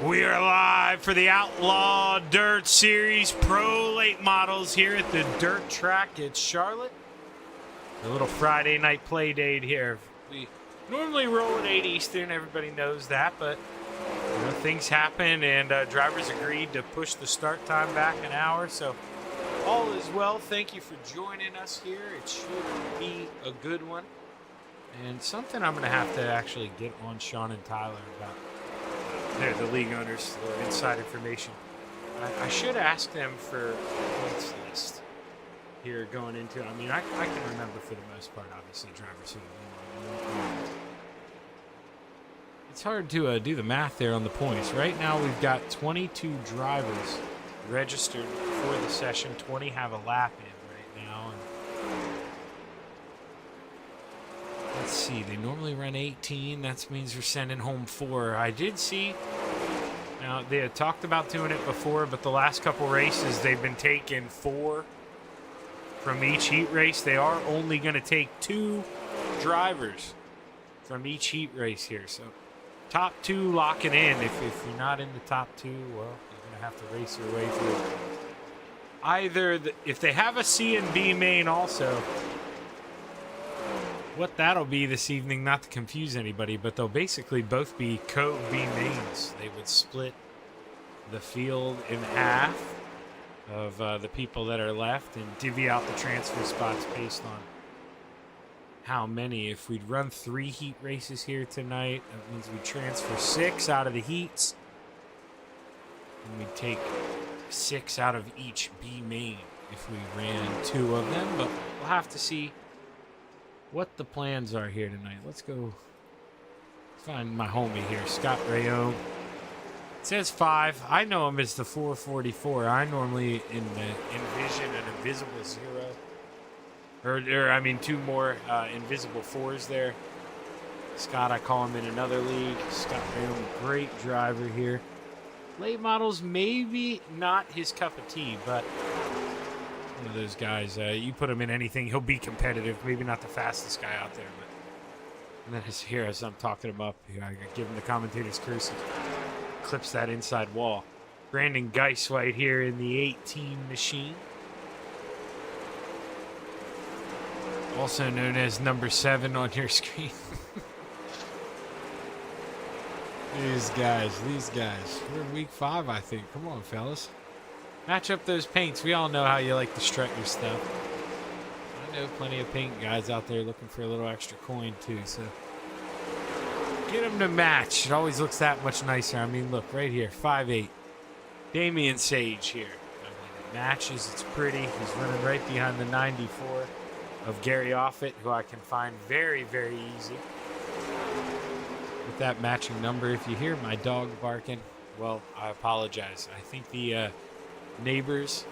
We are live for the Outlaw Dirt Series Pro Late Models here at the dirt track at Charlotte. A little Friday night play date here. We normally roll at 8 Eastern, everybody knows that, but things happen and drivers agreed to push the start time back an hour, so all is well. Thank you for joining us here. It should be a good one. And something I'm going to have to actually get on Sean and Tyler about. They're the league owners, the inside information. I should ask them for a points list here going into. I mean, I can remember for the most part, obviously, drivers who won. It's hard to do the math there on the points. Right now, we've got 22 drivers registered for the session. 20 have a lap in right now. And let's see, they normally run 18. That means we're sending home 4. I did see, now they had talked about doing it before, but the last couple races they've been taking 4 from each heat race. They are only going to take 2 drivers from each heat race here. So top 2 locking in. If you're not in the top 2, well, you're going to have to race your way through. Either, if they have a C and B main also, what that'll be this evening, not to confuse anybody, but they'll basically both be Code B mains. They would split the field in half of the people that are left and divvy out the transfer spots based on how many. If we'd run 3 heat races here tonight, that means we transfer 6 out of the heats. And we'd take 6 out of each B main if we ran 2 of them, but we'll have to see what the plans are here tonight. Let's go find my homie here, Scott Rayon. It says 5. I know him as the 444. I normally envision an invisible 0. Or I mean 2 more invisible 4s there. Scott, I call him in another league. Scott Rayon, great driver here. Late models, maybe not his cup of tea, but one of those guys, you put him in anything, he'll be competitive. Maybe not the fastest guy out there, but and then here as I'm talking him up, I give him the commentator's cursive. Clips that inside wall. Brandon Geiswhite here in the 18 machine. Also known as number 7 on your screen. These guys. We're in week 5, I think. Come on, fellas. Match up those paints. We all know how you like to strut your stuff. I know plenty of paint guys out there looking for a little extra coin too, so get them to match. It always looks that much nicer. I mean, look, right here, 5'8". Damian Sage here. I mean, it matches. It's pretty. He's running right behind the 94 of Gary Offit, who I can find very, very easy with that matching number. If you hear my dog barking, well, I apologize. I think the neighbors,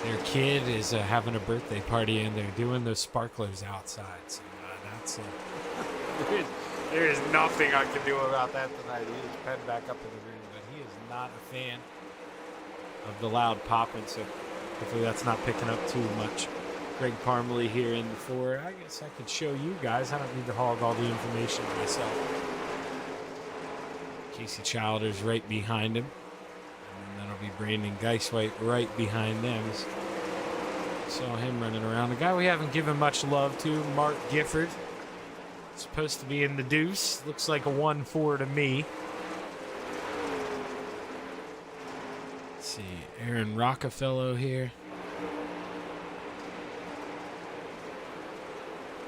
their kid is having a birthday party and they're doing those sparklers outside. So that's there is nothing I can do about that tonight. He is penned back up in the room, but he is not a fan of the loud popping, so hopefully that's not picking up too much. Greg Parmalee here in the 4. I guess I could show you guys. I don't need to hog all the information myself. Casey Childers right behind him. And that'll be Brandon Geiswhite right behind them. Saw him running around. The guy we haven't given much love to, Mark Gifford. Supposed to be in the deuce. Looks like a 1-4 to me. Let's see. Aaron Rockefeller here.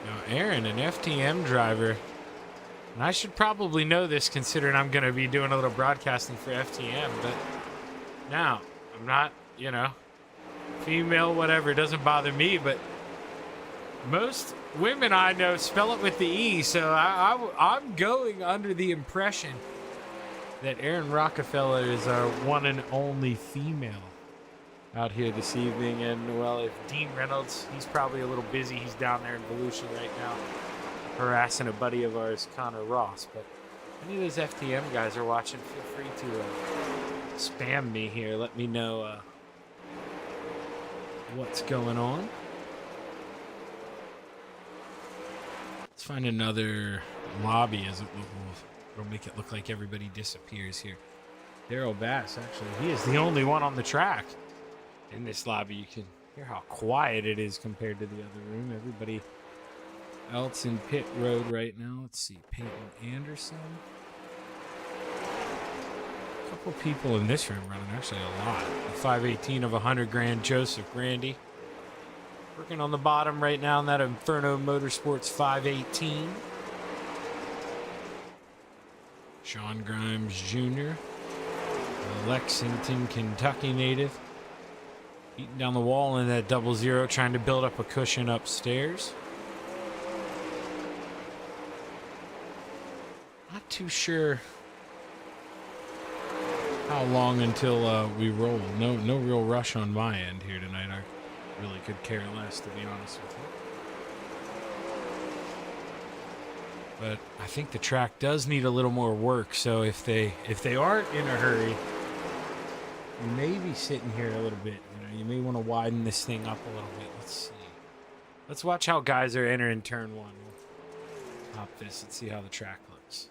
Now, Aaron, an FTM driver. And I should probably know this considering I'm going to be doing a little broadcasting for FTM, but now, I'm not, female, whatever, it doesn't bother me, but most women I know spell it with the E, so I'm going under the impression that Aaron Rockefeller is our one and only female out here this evening. And, well, if Dean Reynolds, he's probably a little busy. He's down there in Volusia right now harassing a buddy of ours, Connor Ross. But if any of those FTM guys are watching, feel free to spam me here. Let me know what's going on. Let's find another lobby as it will It'll make it look like everybody disappears here. Daryl Bass, actually, he is the only one on the track in this lobby. You can hear how quiet it is compared to the other room. Everybody else in pit road right now. Let's see, Peyton Anderson. A couple people in this room running, actually a lot. The 518 of 100 grand, Joseph Grandy. Working on the bottom right now in that Inferno Motorsports 518. Sean Grimes Jr., a Lexington, Kentucky native. Beating down the wall in that 00, trying to build up a cushion upstairs. Not too sure how long until we roll. No real rush on my end here tonight. I really could care less, to be honest with you. But I think the track does need a little more work. So if they aren't in a hurry, you may be sitting here a little bit. You may want to widen this thing up a little bit. Let's see. Let's watch how guys are entering turn one. We'll hop this and see how the track looks.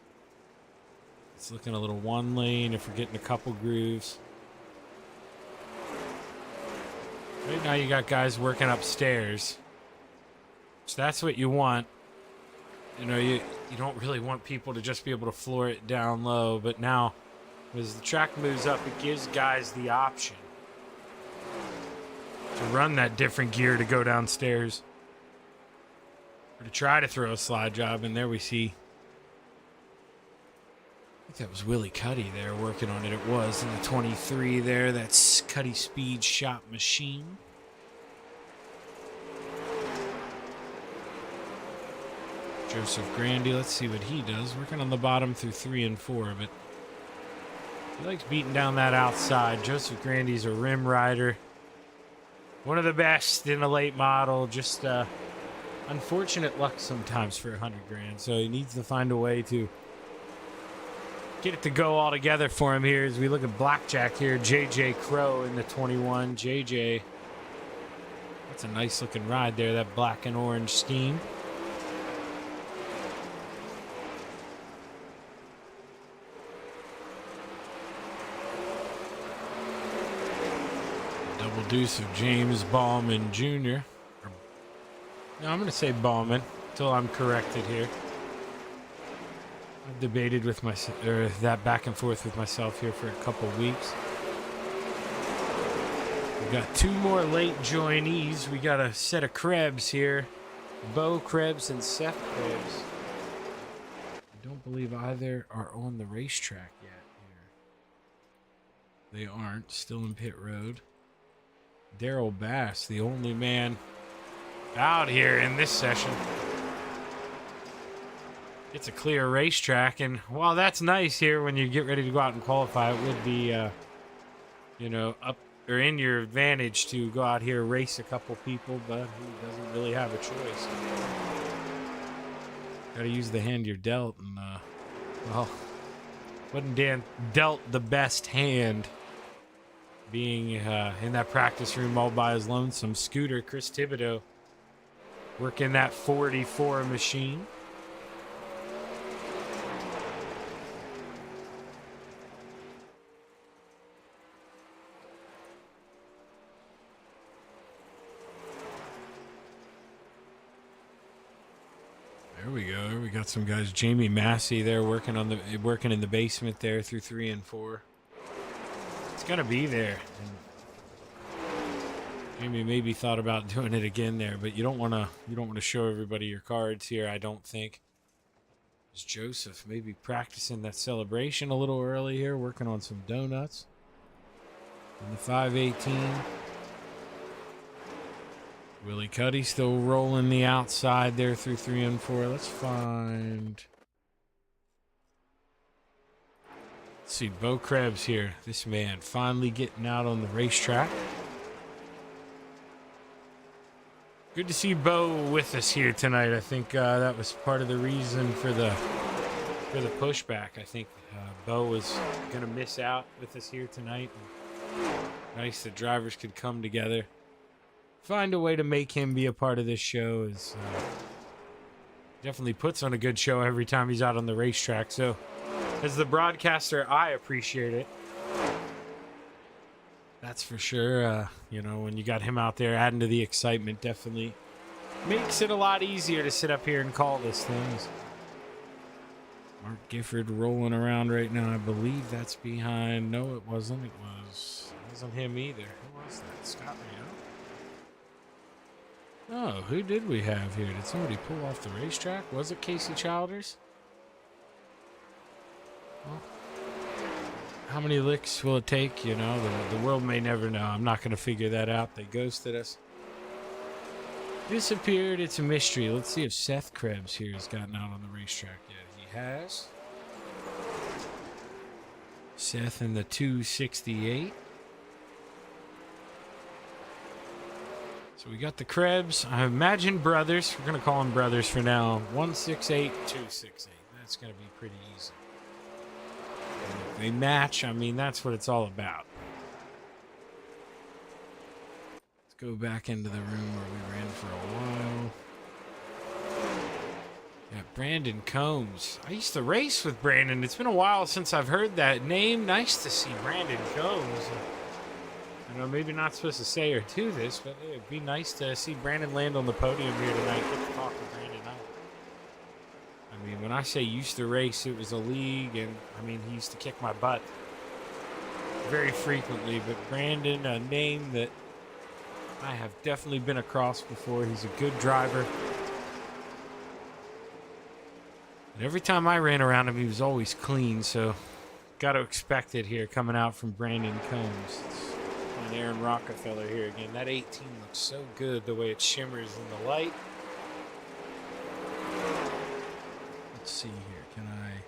It's looking a little one lane if we're getting a couple grooves. Right now you got guys working upstairs. So that's what you want. You don't really want people to just be able to floor it down low, but now as the track moves up, it gives guys the option to run that different gear to go downstairs or to try to throw a slide job. And there we see, I think that was Willie Cuddy there working on it. It was in the 23 there. That's Cuddy Speed Shop Machine. Joseph Grandy, let's see what he does. Working on the bottom through 3 and 4, but he likes beating down that outside. Joseph Grandy's a rim rider. One of the best in a late model. Just unfortunate luck sometimes for 100 grand. So he needs to find a way to get it to go all together for him here as we look at Blackjack here. JJ Crow in the 21. JJ, that's a nice looking ride there, that black and orange scheme. Double deuce of James Ballman Jr. No, I'm going to say Ballman until I'm corrected here. I've debated with that back and forth with myself here for a couple weeks. We've got 2 more late joinees. We got a set of Krebs here. Bo Krebs and Seth Krebs. I don't believe either are on the racetrack yet here. They aren't. Still in pit road. Daryl Bass, the only man out here in this session. It's a clear racetrack, and while that's nice here when you get ready to go out and qualify, it would be, up or in your advantage to go out here, race a couple people, but he doesn't really have a choice. Got to use the hand you're dealt, and, wasn't Dan dealt the best hand being in that practice room all by his lonesome. Scooter, Chris Thibodeau, working that 44 machine. There we go. We got some guys. Jamie Massey there working in the basement there through 3 and 4. It's gonna be there. Jamie maybe thought about doing it again there, but you don't want to show everybody your cards here, I don't think. Is Joseph maybe practicing that celebration a little early here, working on some donuts. In the 518. Willie Cuddy still rolling the outside there through 3 and 4. Let's find. Let's see, Bo Krebs here. This man finally getting out on the racetrack. Good to see Bo with us here tonight. I think that was part of the reason for the pushback. I think Bo was going to miss out with us here tonight. Nice that drivers could come together. Find a way to make him be a part of this show. Is definitely puts on a good show every time he's out on the racetrack. So As the broadcaster, I appreciate it. That's for sure. You know, when you got him out there adding to the excitement, definitely makes it a lot easier to sit up here and call this thing. Mark Gifford rolling around right now. I believe that's behind. No, it wasn't. It wasn't him either. Who was that? Scott Rio? Oh, who did we have here? Did somebody pull off the racetrack? Was it Casey Childers? Well, how many licks will it take? You know, the world may never know. I'm not going to figure that out. They ghosted us. Disappeared. It's a mystery. Let's see if Seth Krebs here has gotten out on the racetrack yet. He has. Seth in the 268. So we got the Krebs. I imagine brothers. We're going to call them brothers for now. 168, 268. That's going to be pretty easy. If they match, I mean, that's what it's all about. Let's go back into the room where we ran for a while. Yeah, Brandon Combs. I used to race with Brandon. It's been a while since I've heard that name. Nice to see Brandon Combs. I know maybe not supposed to say or do this, but it'd be nice to see Brandon land on the podium here tonight. Get to talk to Brandon out. I mean, when I say used to race, it was a league, and I mean, he used to kick my butt very frequently. But Brandon, a name that I have definitely been across before. He's a good driver. And every time I ran around him, he was always clean, so got to expect it here coming out from Brandon Combs. And Aaron Rockefeller here again. That 18 looks so good the way it shimmers in the light. Let's see here. Can I...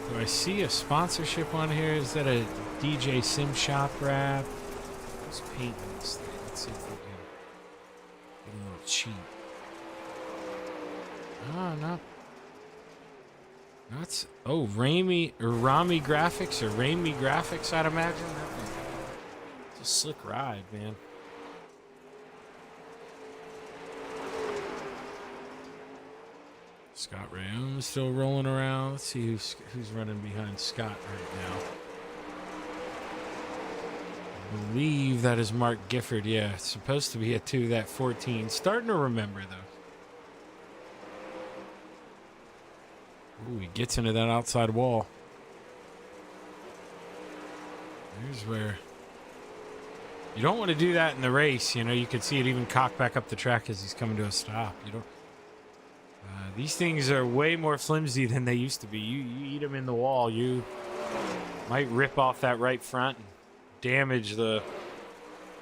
Do I see a sponsorship on here? Is that a DJ Sim Shop wrap? Who's painting this thing? Let's see if we can get a little cheap. Oh, no. That's Rami Graphics or Rami Graphics, I'd imagine. It's a slick ride, man. Scott Rayum is still rolling around. Let's see who's running behind Scott right now. I believe that is Mark Gifford. Yeah, it's supposed to be a 2, that 14. Starting to remember, though. Ooh, he gets into that outside wall. Here's where... You don't want to do that in the race. You know, you could see it even cock back up the track as he's coming to a stop. You don't... these things are way more flimsy than they used to be. You eat them in the wall, you might rip off that right front and damage the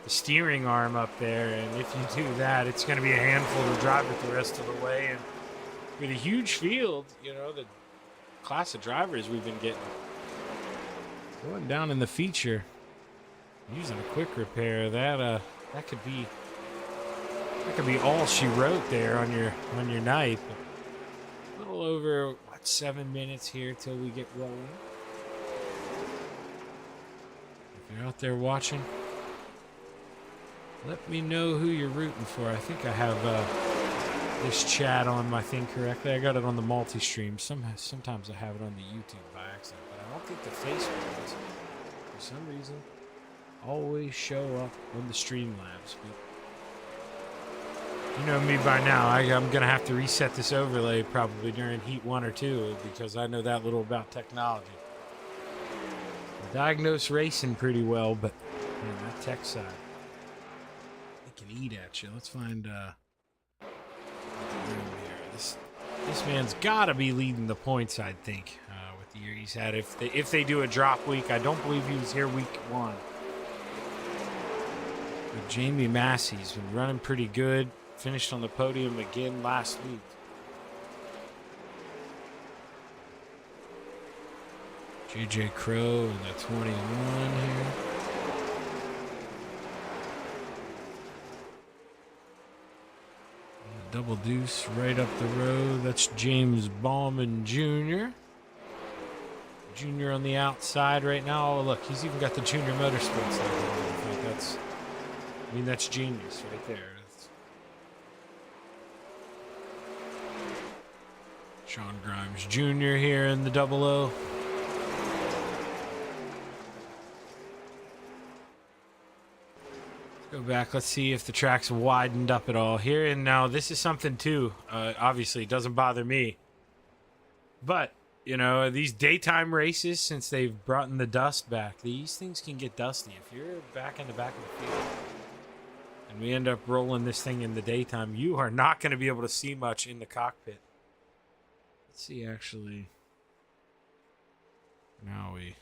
steering arm up there. And if you do that, it's going to be a handful to drive it the rest of the way. And with a huge field, you know, the class of drivers we've been getting. Going down in the feature, using a quick repair, that could be all she wrote there on your night. But a little over 7 minutes here till we get rolling. If you're out there watching, let me know who you're rooting for. I think I have this chat on my thing correctly. I got it on the multi-stream. Sometimes I have it on the YouTube by accident, but I don't think the Facebook does, for some reason, always show up on the Streamlabs. But you know me by now. I'm gonna have to reset this overlay probably during Heat 1 or 2 because I know that little about technology. I diagnose racing pretty well, but man, that tech side, it can eat at you. Let's find This man's got to be leading the points, I think, with the year he's had. If they do a drop week, I don't believe he was here week 1. But Jamie Massey's been running pretty good. Finished on the podium again last week. JJ Crow in the 21 here. Double deuce right up the road. That's James Bauman Jr. Junior on the outside right now. Oh, look, he's even got the Junior Motorsports logo. That's genius right there. Sean Grimes Jr. here in the 00. Go back. Let's see if the track's widened up at all here. And now this is something too. Obviously, it doesn't bother me. But, you know, these daytime races, since they've brought in the dust back, these things can get dusty. If you're back in the back of the field and we end up rolling this thing in the daytime, you are not going to be able to see much in the cockpit. Let's see, actually. Now we...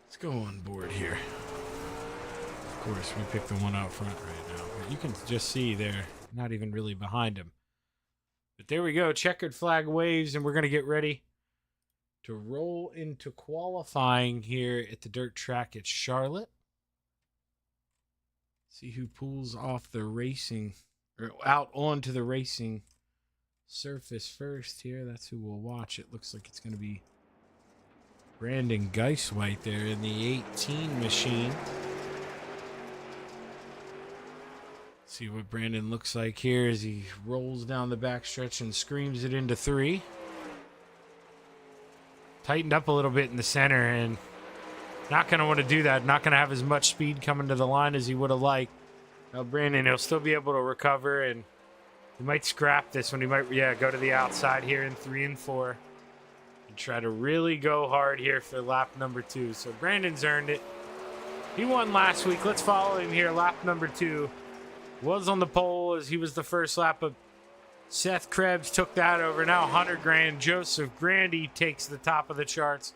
Let's go on board here. Of course, we picked the one out front right now. But you can just see they're not even really behind him. But there we go. Checkered flag waves, and we're going to get ready to roll into qualifying here at the dirt track at Charlotte. See who pulls off the racing, or out onto the racing surface first here. That's who we'll watch. It looks like it's going to be Brandon Geiswhite there in the 18 machine. See what Brandon looks like here as he rolls down the backstretch and screams it into 3. Tightened up a little bit in the center and not going to want to do that. Not going to have as much speed coming to the line as he would have liked. Now Brandon, he'll still be able to recover, and he might scrap this one. He might, go to the outside here in 3 and 4. Try to really go hard here for lap number 2. So Brandon's earned it. He won last week. Let's follow him here. Lap number 2 was on the pole as he was the first lap, but Seth Krebs took that over. Now Hunter Grand, Joseph Grandy takes the top of the charts.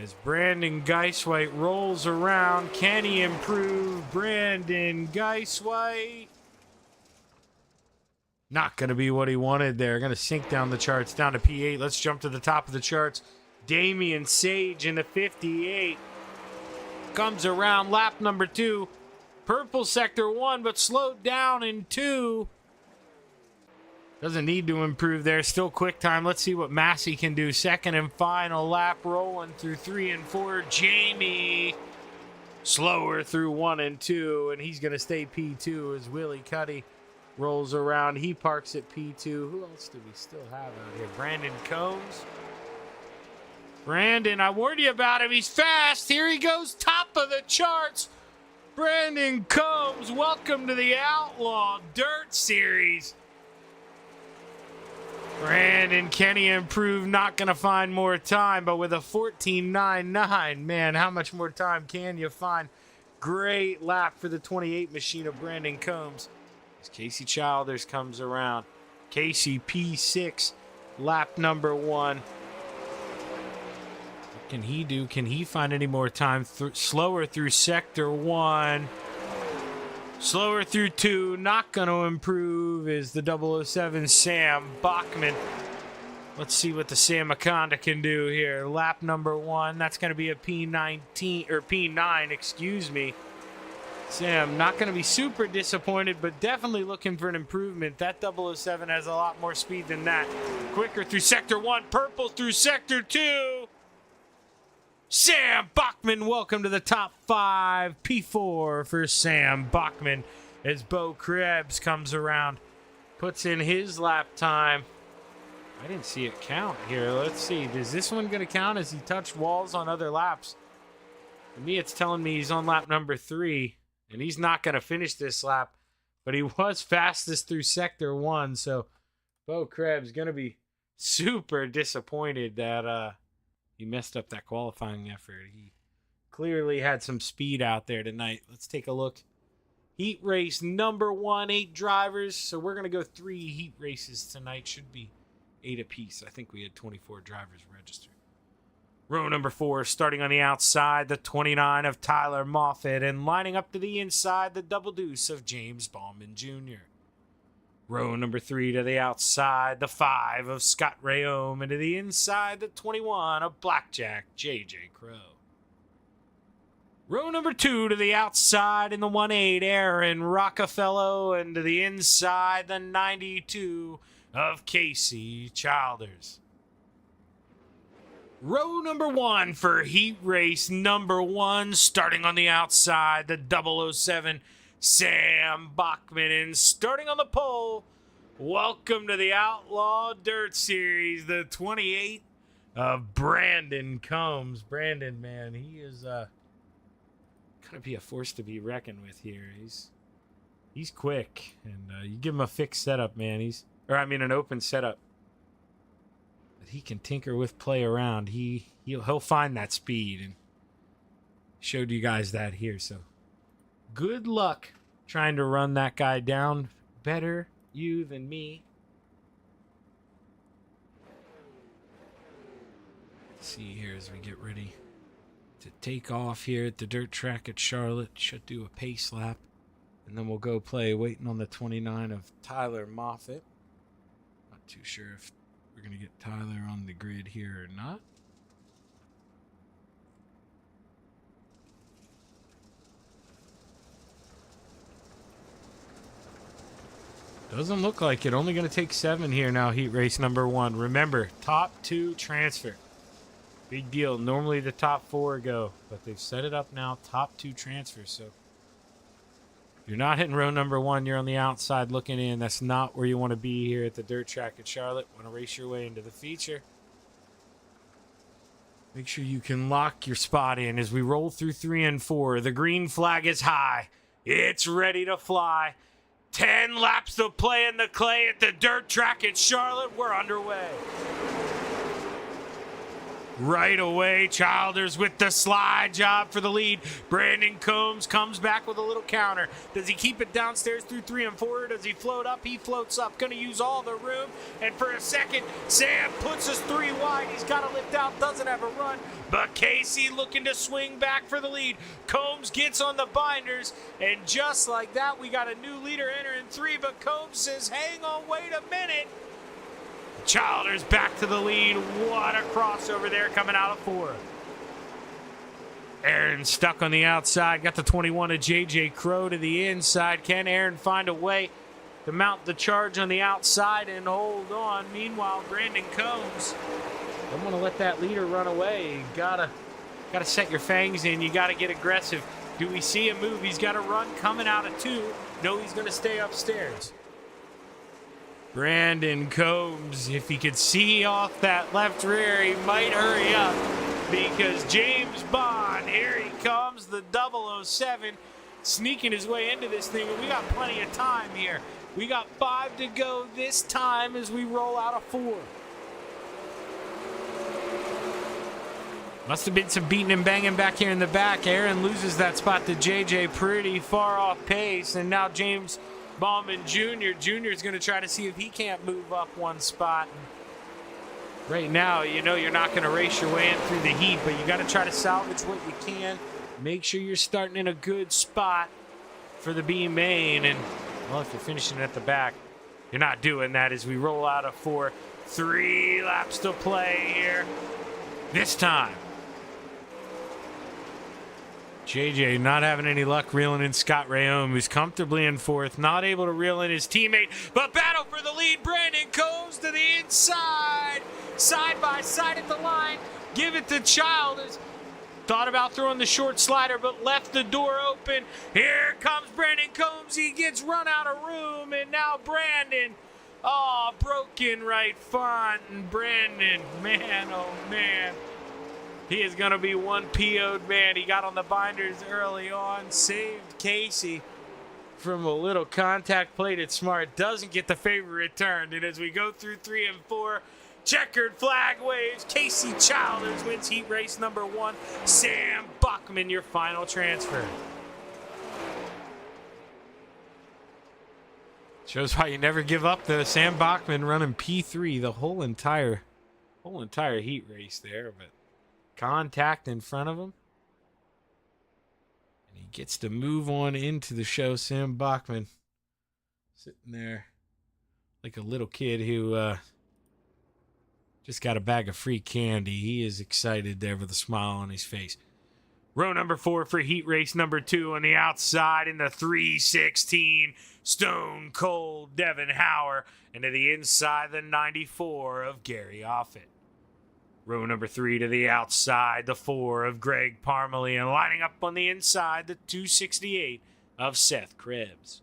As Brandon Geiswhite rolls around, can he improve? Brandon Geiswhite. Not going to be what he wanted there. Going to sink down the charts, down to P8. Let's jump to the top of the charts. Damian Sage in the 58. Comes around lap number 2. Purple sector 1, but slowed down in 2. Doesn't need to improve there. Still quick time. Let's see what Massey can do. Second and final lap rolling through 3 and 4. Jamie slower through 1 and 2. And he's going to stay P2 as Willie Cuddy rolls around. He parks at P2. Who else do we still have out here? Brandon Combs. Brandon, I warned you about him. He's fast. Here he goes. Top of the charts. Brandon Combs, welcome to the Outlaw Dirt Series. Brandon, can he improve? Not going to find more time, but with a 14.99, man, how much more time can you find? Great lap for the 28 machine of Brandon Combs. As Casey Childers comes around. Casey P6, lap number 1. What can he do? Can he find any more time? Slower through sector 1. Slower through 2. Not going to improve is the 007 Sam Bachman. Let's see what the Sam Akonda can do here. Lap number 1. That's going to be a P19 or P9, excuse me. Sam, not going to be super disappointed, but definitely looking for an improvement. That 007 has a lot more speed than that. Quicker through sector 1, purple through sector 2. Sam Bachman, welcome to the top 5. P4 for Sam Bachman as Bo Krebs comes around, puts in his lap time. I didn't see it count here. Let's see. Is this one going to count as he touched walls on other laps? For me, it's telling me he's on lap number 3. And he's not going to finish this lap, but he was fastest through sector 1. So Bo Krebs going to be super disappointed that he messed up that qualifying effort. He clearly had some speed out there tonight. Let's take a look. Heat race number 1, 8 drivers. So we're going to go 3 heat races tonight. Should be 8 apiece. I think we had 24 drivers registered. Row number 4, starting on the outside, the 29 of Tyler Moffitt, and lining up to the inside, the double deuce of James Bauman Jr. Row number 3 to the outside, the 5 of Scott Rayome, and to the inside, the 21 of Blackjack J.J. Crow. Row number 2 to the outside in the 1-8, Aaron Rockefeller, and to the inside, the 92 of Casey Childers. Row number 1 for heat race number 1, starting on the outside, the 007 Sam Bachman, and starting on the pole, welcome to the Outlaw Dirt Series, the 28 of Brandon Combs. Brandon, man, he is gonna be a force to be reckoned with here. He's quick, and you give him a fixed setup, man. An open setup. He can tinker with, play around. He'll find that speed, and showed you guys that here. So good luck trying to run that guy down. Better you than me. Let's see here as we get ready to take off here at the dirt track at Charlotte. Should do a pace lap, and then we'll go play waiting on the 29 of Tyler Moffitt. Not too sure if we're going to get Tyler on the grid here or not. Doesn't look like it. Only going to take 7 here now, heat race number 1. Remember, top 2 transfer. Big deal. Normally the top 4 go, but they've set it up now, top 2 transfer. So if you're not hitting row number 1, you're on the outside looking in. That's not where you want to be here at the dirt track at Charlotte. Want to race your way into the feature. Make sure you can lock your spot in as we roll through 3 and 4. The green flag is high. It's ready to fly. 10 laps to play in the clay at the dirt track at Charlotte. We're underway. Right away, Childers with the slide job for the lead. Brandon Combs comes back with a little counter. Does he keep it downstairs through 3 and 4? Or does he float up? He floats up. Going to use all the room. And for a second, Sam puts us 3 wide. He's got to lift out. Doesn't have a run. But Casey looking to swing back for the lead. Combs gets on the binders. And just like that, we got a new leader entering 3. But Combs says, hang on, wait a minute. Childers back to the lead. What a crossover there coming out of 4. Aaron stuck on the outside. Got the 21 of JJ Crow to the inside. Can Aaron find a way to mount the charge on the outside and hold on? Meanwhile, Brandon Combs, don't want to let that leader run away. You gotta set your fangs in. You gotta get aggressive. Do we see a move? He's got a run coming out of 2. No, he's gonna stay upstairs. Brandon Combs, if he could see off that left rear, he might hurry up because James Bond, here he comes, the 007, sneaking his way into this thing. And we got plenty of time here. We got 5 to go this time as we roll out of 4. Must have been some beating and banging back here in the back. Aaron loses that spot to JJ pretty far off pace, and now James Bauman Jr. Jr.'s going to try to see if he can't move up 1 spot. Right now, you know you're not going to race your way in through the heat, but you got to try to salvage what you can. Make sure you're starting in a good spot for the B main. And, well, if you're finishing at the back, you're not doing that as we roll out of 4. 3 laps to play here. This time, JJ not having any luck reeling in Scott Rayome, who's comfortably in 4th, not able to reel in his teammate, but battle for the lead. Brandon Combs to the inside, side by side at the line. Give it to Childers. Thought about throwing the short slider, but left the door open. Here comes Brandon Combs. He gets run out of room, and now Brandon, broken right front. And Brandon, man, oh man. He is going to be one PO'd man. He got on the binders early on, saved Casey from a little contact, played it smart, doesn't get the favor returned. And as we go through 3 and 4, checkered flag waves. Casey Childers wins heat race number 1. Sam Bachman, your final transfer. Shows why you never give up, though. Sam Bachman running P3 the whole entire heat race there, but contact in front of him. And he gets to move on into the show. Sam Bachman sitting there like a little kid who just got a bag of free candy. He is excited there with a smile on his face. Row number 4 for heat race number 2 on the outside in the 316. Stone Cold Devin Hauer. And to the inside, the 94 of Gary Offit. Row number 3 to the outside, the 4 of Greg Parmalee, and lining up on the inside, the 268 of Seth Krebs.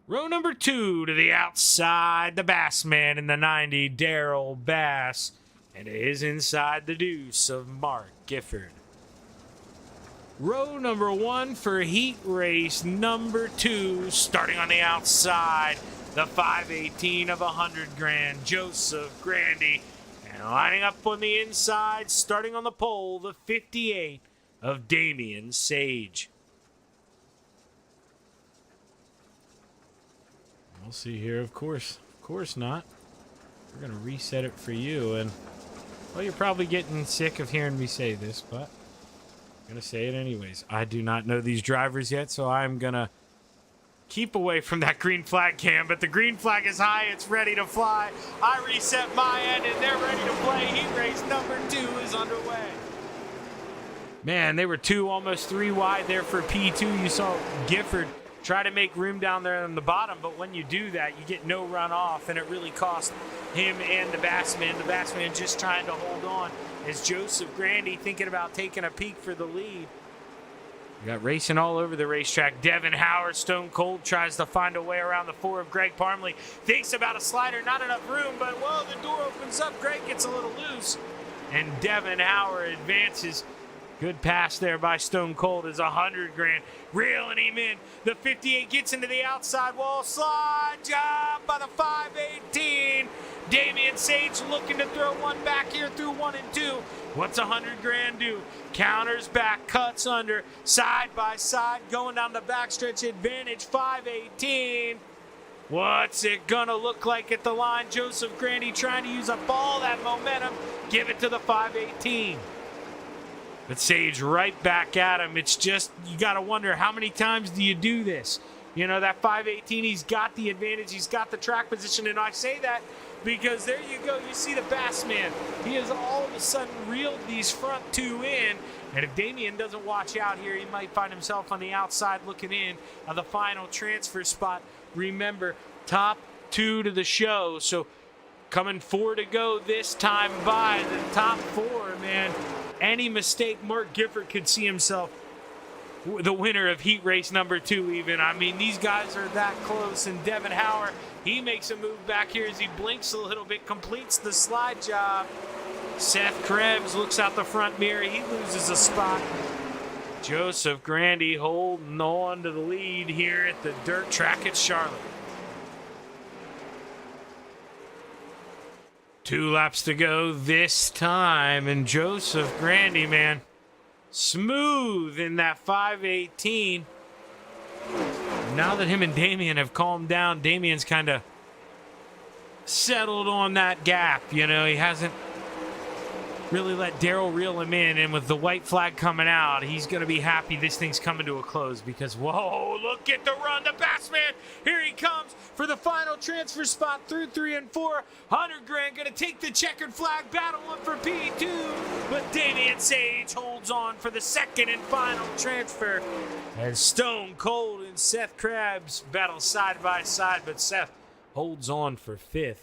Row number 2 to the outside, the Bassman in the 90, Daryl Bass, and it is inside the deuce of Mark Gifford. Row number 1 for heat race number 2, starting on the outside, the 518 of 100 grand, Joseph Grandy, and lining up on the inside, starting on the pole, the 58 of Damian Sage. We'll see here, of course not. We're going to reset it for you, and, well, you're probably getting sick of hearing me say this, but I'm going to say it anyways. I do not know these drivers yet, so I'm going to keep away from that green flag cam, but the green flag is high. It's ready to fly. I reset my end, and they're ready to play. Heat race number 2 is underway. Man, they were 2, almost 3 wide there for P2. You saw Gifford try to make room down there on the bottom, but when you do that, you get no run off, and it really cost him and the Bassman. The Bassman just trying to hold on as Joseph Grandy thinking about taking a peek for the lead. We got racing all over the racetrack. Devin Howard, Stone Cold, tries to find a way around the 4 of Greg Parmalee. Thinks about a slider, not enough room, but, whoa, the door opens up. Greg gets a little loose, and Devin Howard advances. Good pass there by Stone Cold as 100 grand reeling him in. The 58 gets into the outside wall. Slide job by the 518. Damian Sage looking to throw one back here through 1 and 2. What's 100 grand do? Counters back, cuts under, side by side, going down the backstretch. Advantage 518. What's it gonna look like at the line? Joseph Grandy trying to use up all that momentum. Give it to the 518. But Sage right back at him. It's just, you got to wonder, how many times do you do this? You know, that 518, he's got the advantage. He's got the track position. And I say that because there you go. You see the Bassman. He has all of a sudden reeled these front 2 in. And if Damian doesn't watch out here, he might find himself on the outside looking in of the final transfer spot. Remember, top 2 to the show. So coming 4 to go this time by the top 4, man. Any mistake, Mark Gifford could see himself the winner of heat race number 2 even. I mean, these guys are that close. And Devin Howard, he makes a move back here as he blinks a little bit, completes the slide job. Seth Krebs looks out the front mirror. He loses a spot. Joseph Grandy holding on to the lead here at the dirt track at Charlotte. 2 laps to go this time, and Joseph Grandy, man, smooth in that 518. Now that him and Damian have calmed down, Damian's kind of settled on that gap. You know, he hasn't really let Daryl reel him in, and with the white flag coming out, he's going to be happy this thing's coming to a close because, whoa, look at the run. The Bassman, here he comes for the final transfer spot through 3 and 4. 100 grand going to take the checkered flag, battle one for P2, but Damian Sage holds on for the second and final transfer as Stone Cold and Seth Krebs battle side by side, but Seth holds on for 5th.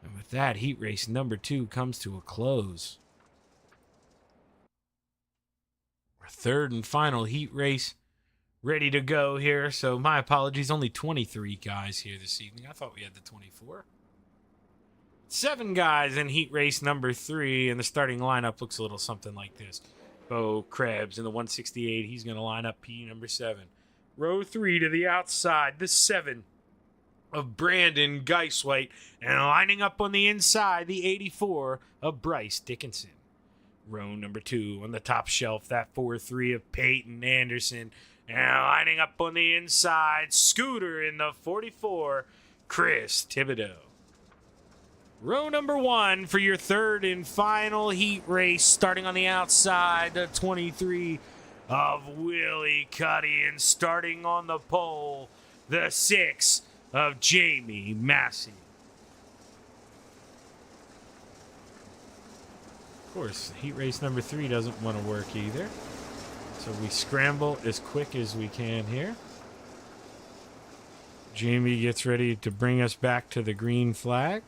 And with that, heat race number 2 comes to a close. Our 3rd and final heat race ready to go here. So my apologies, only 23 guys here this evening. I thought we had the 24. 7 guys in heat race number 3, and the starting lineup looks a little something like this. Bo Krebs in the 168. He's going to line up P number 7. Row 3 to the outside, the 7 of Brandon Geiswhite, and lining up on the inside, the 84 of Bryce Dickinson. Row number 2 on the top shelf, that 4-3 of Peyton Anderson, and lining up on the inside, Scooter in the 44, Chris Thibodeau. Row number 1 for your 3rd and final heat race, starting on the outside, the 23 of Willie Cuddy, and starting on the pole, the 6 of Jamie Massey. Of course, heat race number 3 doesn't want to work either. So we scramble as quick as we can here. Jamie gets ready to bring us back to the green flag.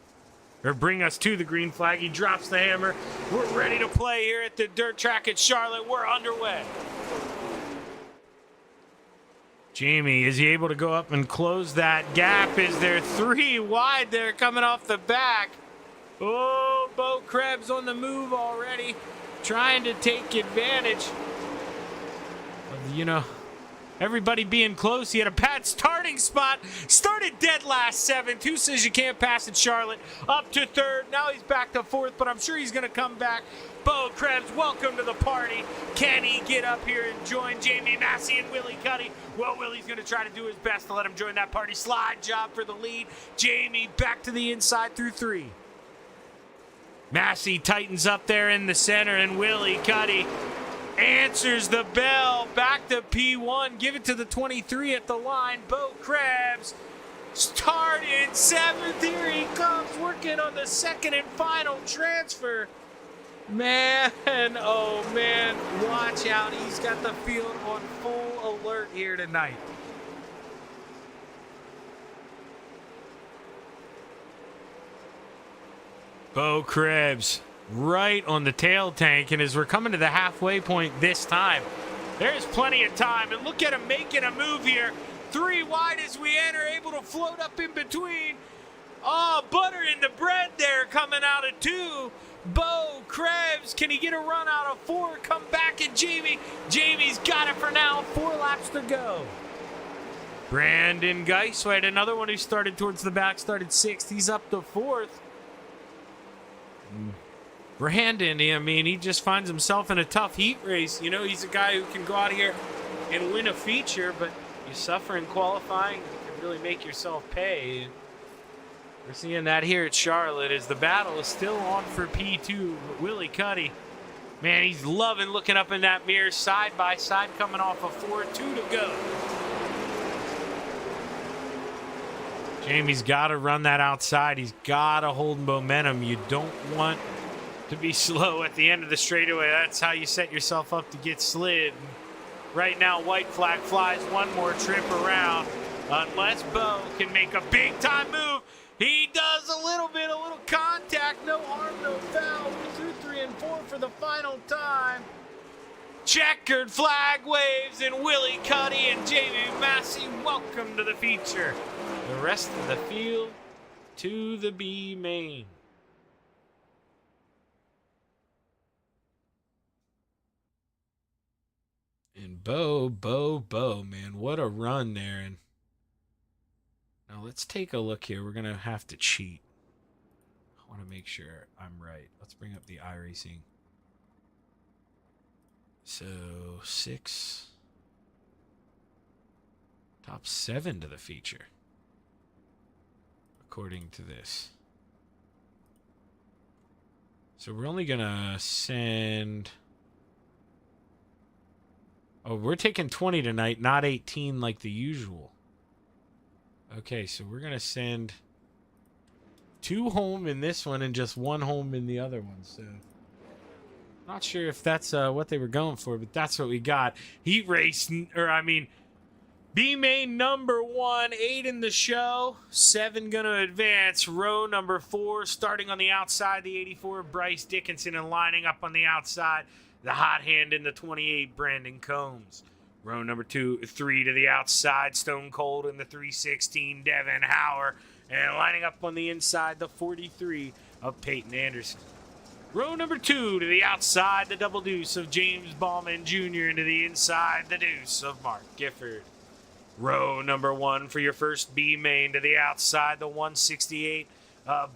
or bring us to the green flag. He drops the hammer. We're ready to play here at the dirt track at Charlotte. We're underway. Jamie, is he able to go up and close that gap? Is there 3 wide there coming off the back? Oh, Bo Krebs on the move already, trying to take advantage of, everybody being close. He had a bad starting spot. Started dead last 7. 2 says you can't pass it, Charlotte. Up to 3rd. Now he's back to 4th, but I'm sure he's going to come back. Bo Krebs, welcome to the party. Can he get up here and join Jamie Massey and Willie Cuddy? Well, Willie's going to try to do his best to let him join that party. Slide job for the lead. Jamie back to the inside through 3. Massey tightens up there in the center, and Willie Cuddy answers the bell. Back to P1. Give it to the 23 at the line. Bo Krebs started 7th. Here he comes, working on the 2nd and final transfer. Man, oh man, watch out. He's got the field on full alert here tonight. Bo Krebs right on the tail tank, and as we're coming to the halfway point this time, there's plenty of time, and look at him making a move here. 3 wide as we enter, able to float up in between. Oh, butter in the bread there coming out of 2. Bo Krebs, can he get a run out of 4? Come back at Jamie. Jamie's got it for now. 4 laps to go. Brandon Geisweit, another one who started towards the back, started 6th. He's up to 4th. Brandon, I mean, he just finds himself in a tough heat race. He's a guy who can go out here and win a feature, but you suffer in qualifying, you can really make yourself pay. We're seeing that here at Charlotte as the battle is still on for P2. But Willie Cuddy, man, he's loving looking up in that mirror side by side coming off of 4. 2 to go. Jamie's got to run that outside. He's got to hold momentum. You don't want to be slow at the end of the straightaway. That's how you set yourself up to get slid. Right now, white flag flies one more trip around. Unless Bo can make a big-time move. He does a little contact. No harm, no foul. We're through 3 and 4 for the final time. Checkered flag waves, and Willie Cuddy and Jamie Massey welcome to the feature. The rest of the field to the B main. And Bo, man, what a run there. And now let's take a look here. We're going to have to cheat. I want to make sure I'm right. Let's bring up the iRacing. So 6. Top 7 to the feature. According to this. So we're only going to send... Oh, we're taking 20 tonight, not 18 like the usual. Okay, so we're going to send 2 home in this one and just 1 home in the other one. So, not sure if that's what they were going for, but that's what we got. Heat race, B main number 1, 8 in the show, 7 going to advance. Row number 4, starting on the outside, the 84, Bryce Dickinson, and lining up on the outside, the hot hand in the 28, Brandon Combs. Row number 2, 3 to the outside, Stone Cold in the 316, Devin Hauer. And lining up on the inside, the 43 of Peyton Anderson. Row number 2 to the outside, the double deuce of James Ballman Jr. into the inside, the deuce of Mark Gifford. Row number 1 for your first B main to the outside, the 168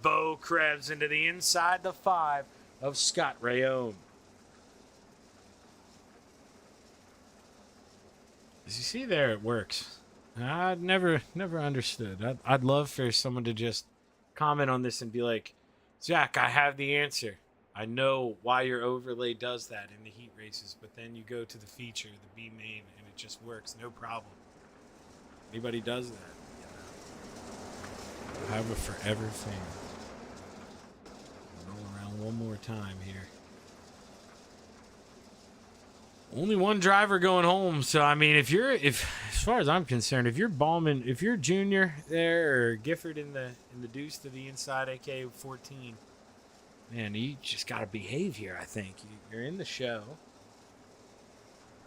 Bo Krebs into the inside, the 5 of Scott Rayone. As you see there, it works. I'd never understood. I'd love for someone to just comment on this and be like, Zach, I have the answer. I know why your overlay does that in the heat races, but then you go to the feature, the B main, and it just works, no problem. Anybody does that, I have a forever fan. Roll around one more time here. Only one driver going home. So I mean, if as far as I'm concerned, if you're Ballman, if you're Junior there or Gifford in the deuce to the inside, aka 14, man, you just got to behave here. I think you're in the show.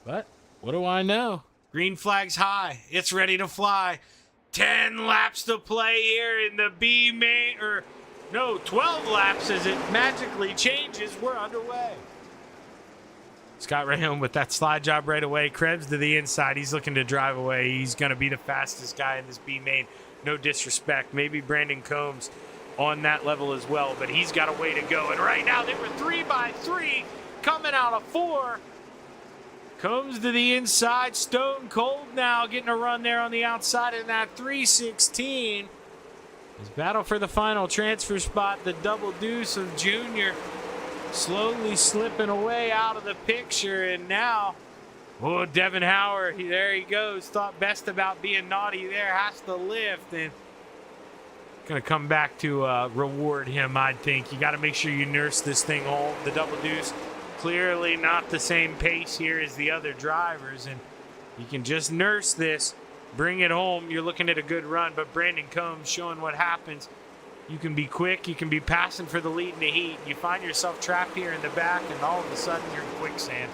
But what do I know? Green flag's high. It's ready to fly. 10 laps to play here in the B main, or no, 12 laps as it magically changes. We're underway. Scott Rayham with that slide job right away. Krebs to the inside. He's looking to drive away. He's going to be the fastest guy in this B main. No disrespect. Maybe Brandon Combs on that level as well, but he's got a way to go. And right now they were 3 by 3 coming out of 4. Combs to the inside. Stone cold now getting a run there on the outside in that 316. His battle for the final transfer spot. The double deuce of Junior slowly slipping away out of the picture, and now, oh, Devin Howard, there he goes. Thought best about being naughty there, has to lift, and going to come back to reward him, I think. You got to make sure you nurse this thing home. The double deuce, clearly not the same pace here as the other drivers, and you can just nurse this, bring it home. You're looking at a good run, but Brandon Combs showing what happens. You can be quick. You can be passing for the lead in the heat. You find yourself trapped here in the back, and all of a sudden you're in quicksand.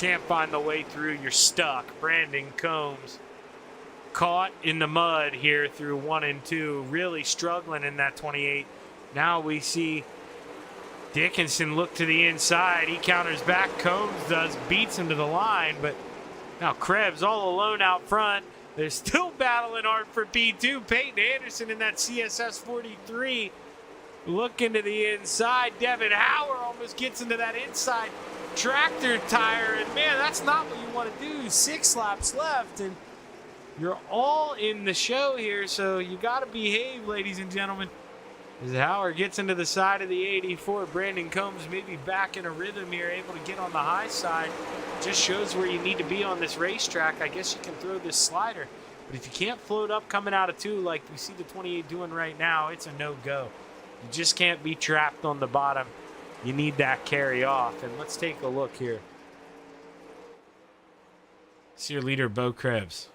Can't find the way through. You're stuck. Brandon Combs caught in the mud here through 1 and 2. Really struggling in that 28. Now we see Dickinson look to the inside. He counters back. Combs does. Beats him to the line. But now Krebs all alone out front. They're still battling hard for P2. Peyton Anderson in that CSS 43 looking to the inside. Devin Howard almost gets into that inside tractor tire. And, man, that's not what you want to do. 6 laps left, and you're all in the show here, so you got to behave, ladies and gentlemen. As Howard gets into the side of the 84, Brandon Combs maybe back in a rhythm here, able to get on the high side. Just shows where you need to be on this racetrack. I guess you can throw this slider. But if you can't float up coming out of 2 like we see the 28 doing right now, it's a no-go. You just can't be trapped on the bottom. You need that carry off. And let's take a look here. See your leader, Bo Krebs.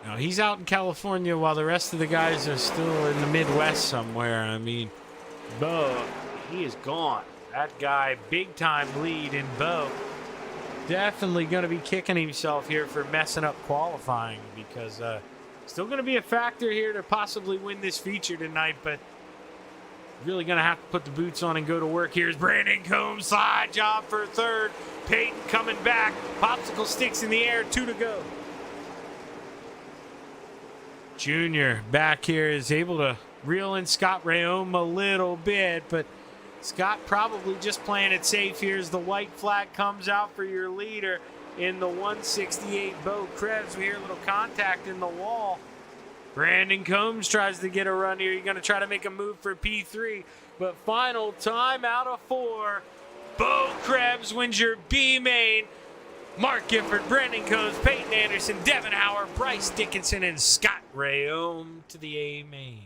Now, he's out in California while the rest of the guys are still in the Midwest somewhere. I mean, Bo, he is gone. That guy, big-time lead in Bo. Definitely going to be kicking himself here for messing up qualifying, because still going to be a factor here to possibly win this feature tonight, but really going to have to put the boots on and go to work. Here's Brandon Combs, slide job for 3rd. Peyton coming back. Popsicle sticks in the air, 2 to go. Junior back here is able to reel in Scott Rayham a little bit, but Scott probably just playing it safe here as the white flag comes out for your leader in the 168, Bo Krebs. We hear a little contact in the wall. Brandon Combs tries to get a run here. You're going to try to make a move for P3, but final time out of 4. Bo Krebs wins your B main. Mark Gifford, Brandon Combs, Peyton Anderson, Devin Howard, Bryce Dickinson, and Scott Rayham to the A main.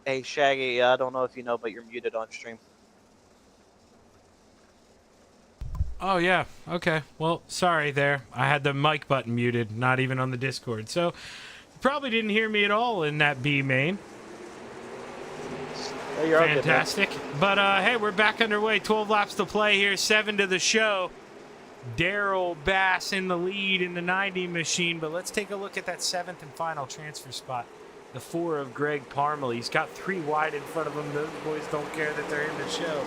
Hey, Shaggy, I don't know if you know, but you're muted on stream. Oh, yeah. Okay. Well, sorry there. I had the mic button muted, not even on the Discord. So, you probably didn't hear me at all in that B main. Oh, you're all good, man. Fantastic. But, hey, we're back underway. 12 laps to play here, 7 to the show. Daryl Bass in the lead in the 90 machine. But let's take a look at that 7th and final transfer spot. The 4 of Greg Parmalee. He's got 3 wide in front of him. Those boys don't care that they're in the show.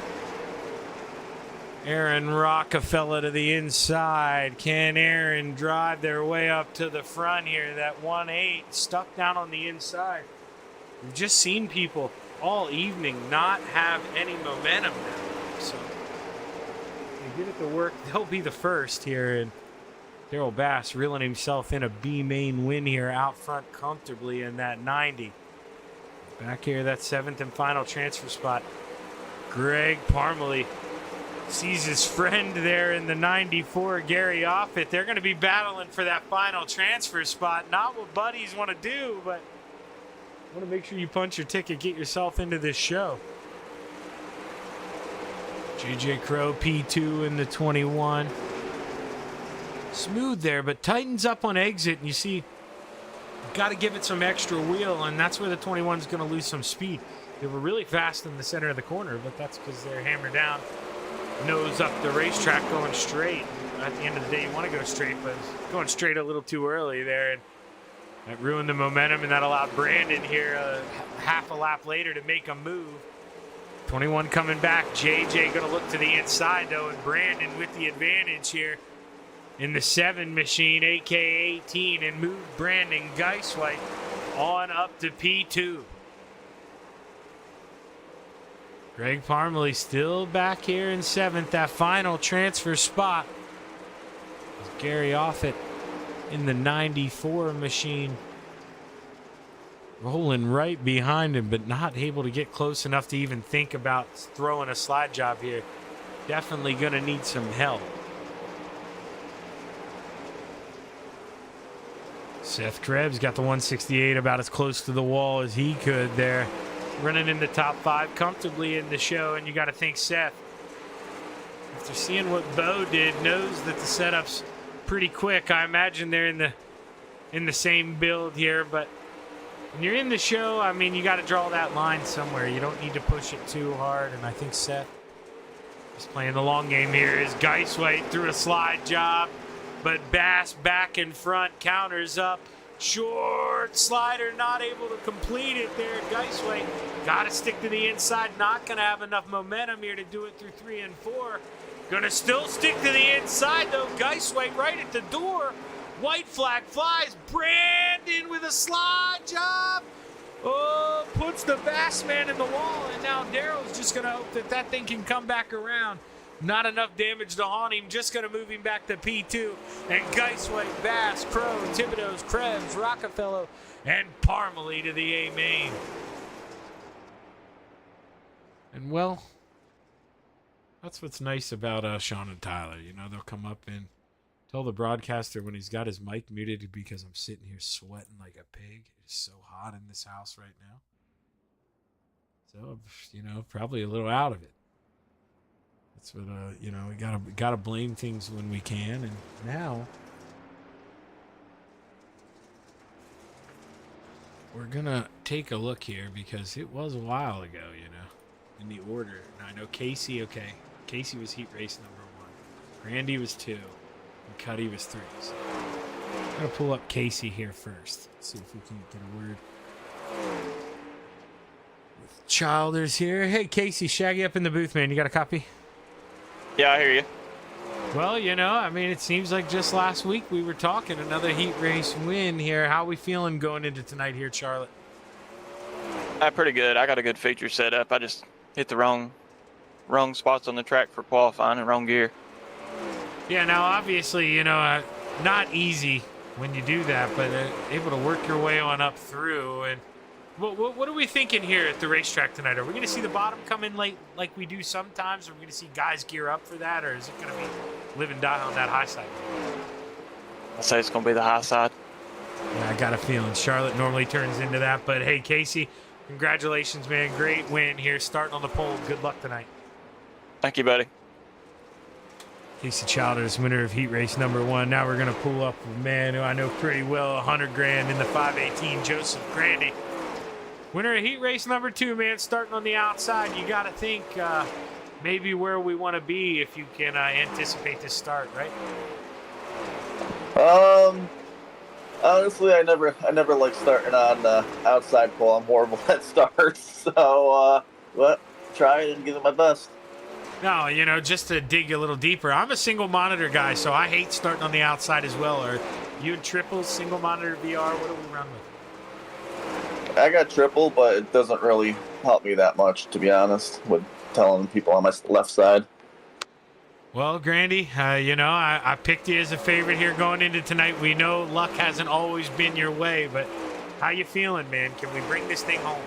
Aaron Rockefeller to the inside. Can Aaron drive their way up to the front here? That 1-8 stuck down on the inside. We've just seen people all evening not have any momentum now. So they get it to work. They'll be the first here. And Daryl Bass reeling himself in a B main win here out front comfortably in that 90. Back here, that 7th and final transfer spot. Greg Parmalee sees his friend there in the 94, Gary Offit. They're going to be battling for that final transfer spot. Not what buddies want to do, but want to make sure you punch your ticket, get yourself into this show. JJ Crow, P2 in the 21. Smooth there, but tightens up on exit, and you see, got to give it some extra wheel, and that's where the 21 is going to lose some speed. They were really fast in the center of the corner, but that's because they're hammered down. Nose up the racetrack going straight. At the end of the day, you want to go straight, but going straight a little too early there. And that ruined the momentum, and that allowed Brandon here half a lap later to make a move. 21 coming back. JJ going to look to the inside, though, and Brandon with the advantage here in the 7 machine, AK-18, and moved Brandon Geiswhite on up to P2. Greg Parmalee still back here in 7th, that final transfer spot. Gary Offit in the 94 machine. Rolling right behind him, but not able to get close enough to even think about throwing a slide job here. Definitely going to need some help. Seth Krebs got the 168 about as close to the wall as he could there. Running in the top 5 comfortably in the show, and you got to think Seth, after seeing what Bo did, knows that the setup's pretty quick. I imagine they're in the same build here, but when you're in the show, I mean, you got to draw that line somewhere. You don't need to push it too hard, and I think Seth is playing the long game here. As Geiswhite threw a slide job, but Bass back in front, counters up. Short slider, not able to complete it there. Geiswhite got to stick to the inside. Not going to have enough momentum here to do it through 3 and 4. Going to still stick to the inside, though. Geiswhite right at the door. White flag flies. Brandon with a slide job. Oh, puts the Bass man in the wall. And now Daryl's just going to hope that that thing can come back around. Not enough damage to haunt him. Just going to move him back to P2. And Geiswhite, Bass, Crow, Thibodeau's, Krebs, Rockefeller, and Parmalee to the A main. And well, that's what's nice about Sean and Tyler. You know, they'll come up and tell the broadcaster when he's got his mic muted because I'm sitting here sweating like a pig. It's so hot in this house right now. So, you know, probably a little out of it. That's what you know, we gotta blame things when we can, and now we're gonna take a look here because it was a while ago, you know, in the order. And I know Casey, okay, Casey was heat race number 1, Randy was 2, and Cuddy was 3. So I'm gonna pull up Casey here first. Let's see if we can get a word with Childers here. Hey Casey, Shaggy up in the booth, man. You got a copy? Yeah, I hear you. Well, you know, I mean, it seems like just last week we were talking another heat race win here. How are we feeling going into tonight here, Charlotte? Pretty good. I got a good feature set up. I just hit the wrong spots on the track for qualifying and wrong gear. Yeah, now obviously, you know, not easy when you do that, but able to work your way on up through. And what are we thinking here at the racetrack tonight? Are we going to see the bottom come in late like we do sometimes? Are we going to see guys gear up for that, or is it going to be live and die on that high side? I'd say it's going to be the high side. Yeah, I got a feeling Charlotte normally turns into that. But hey, Casey, Congratulations, man. Great win here, starting on the pole. Good luck tonight. Thank you, buddy. Casey Childers, winner of heat race number 1. Now we're going to pull up a man who I know pretty well, 100 grand in the 518, Joseph Grandy. Winner of heat race number 2, man, starting on the outside. You got to think maybe where we want to be if you can anticipate this start, right? Honestly, I never like starting on the outside pole. I'm horrible at starts, so but try it and give it my best. No, you know, just to dig a little deeper, I'm a single monitor guy, so I hate starting on the outside as well. Are you in triples, single monitor VR? What do we run with? I got triple, but it doesn't really help me that much, to be honest, with telling people on my left side. Well, Grandy, you know, I picked you as a favorite here going into tonight. We know luck hasn't always been your way, but how you feeling, man? Can we bring this thing home?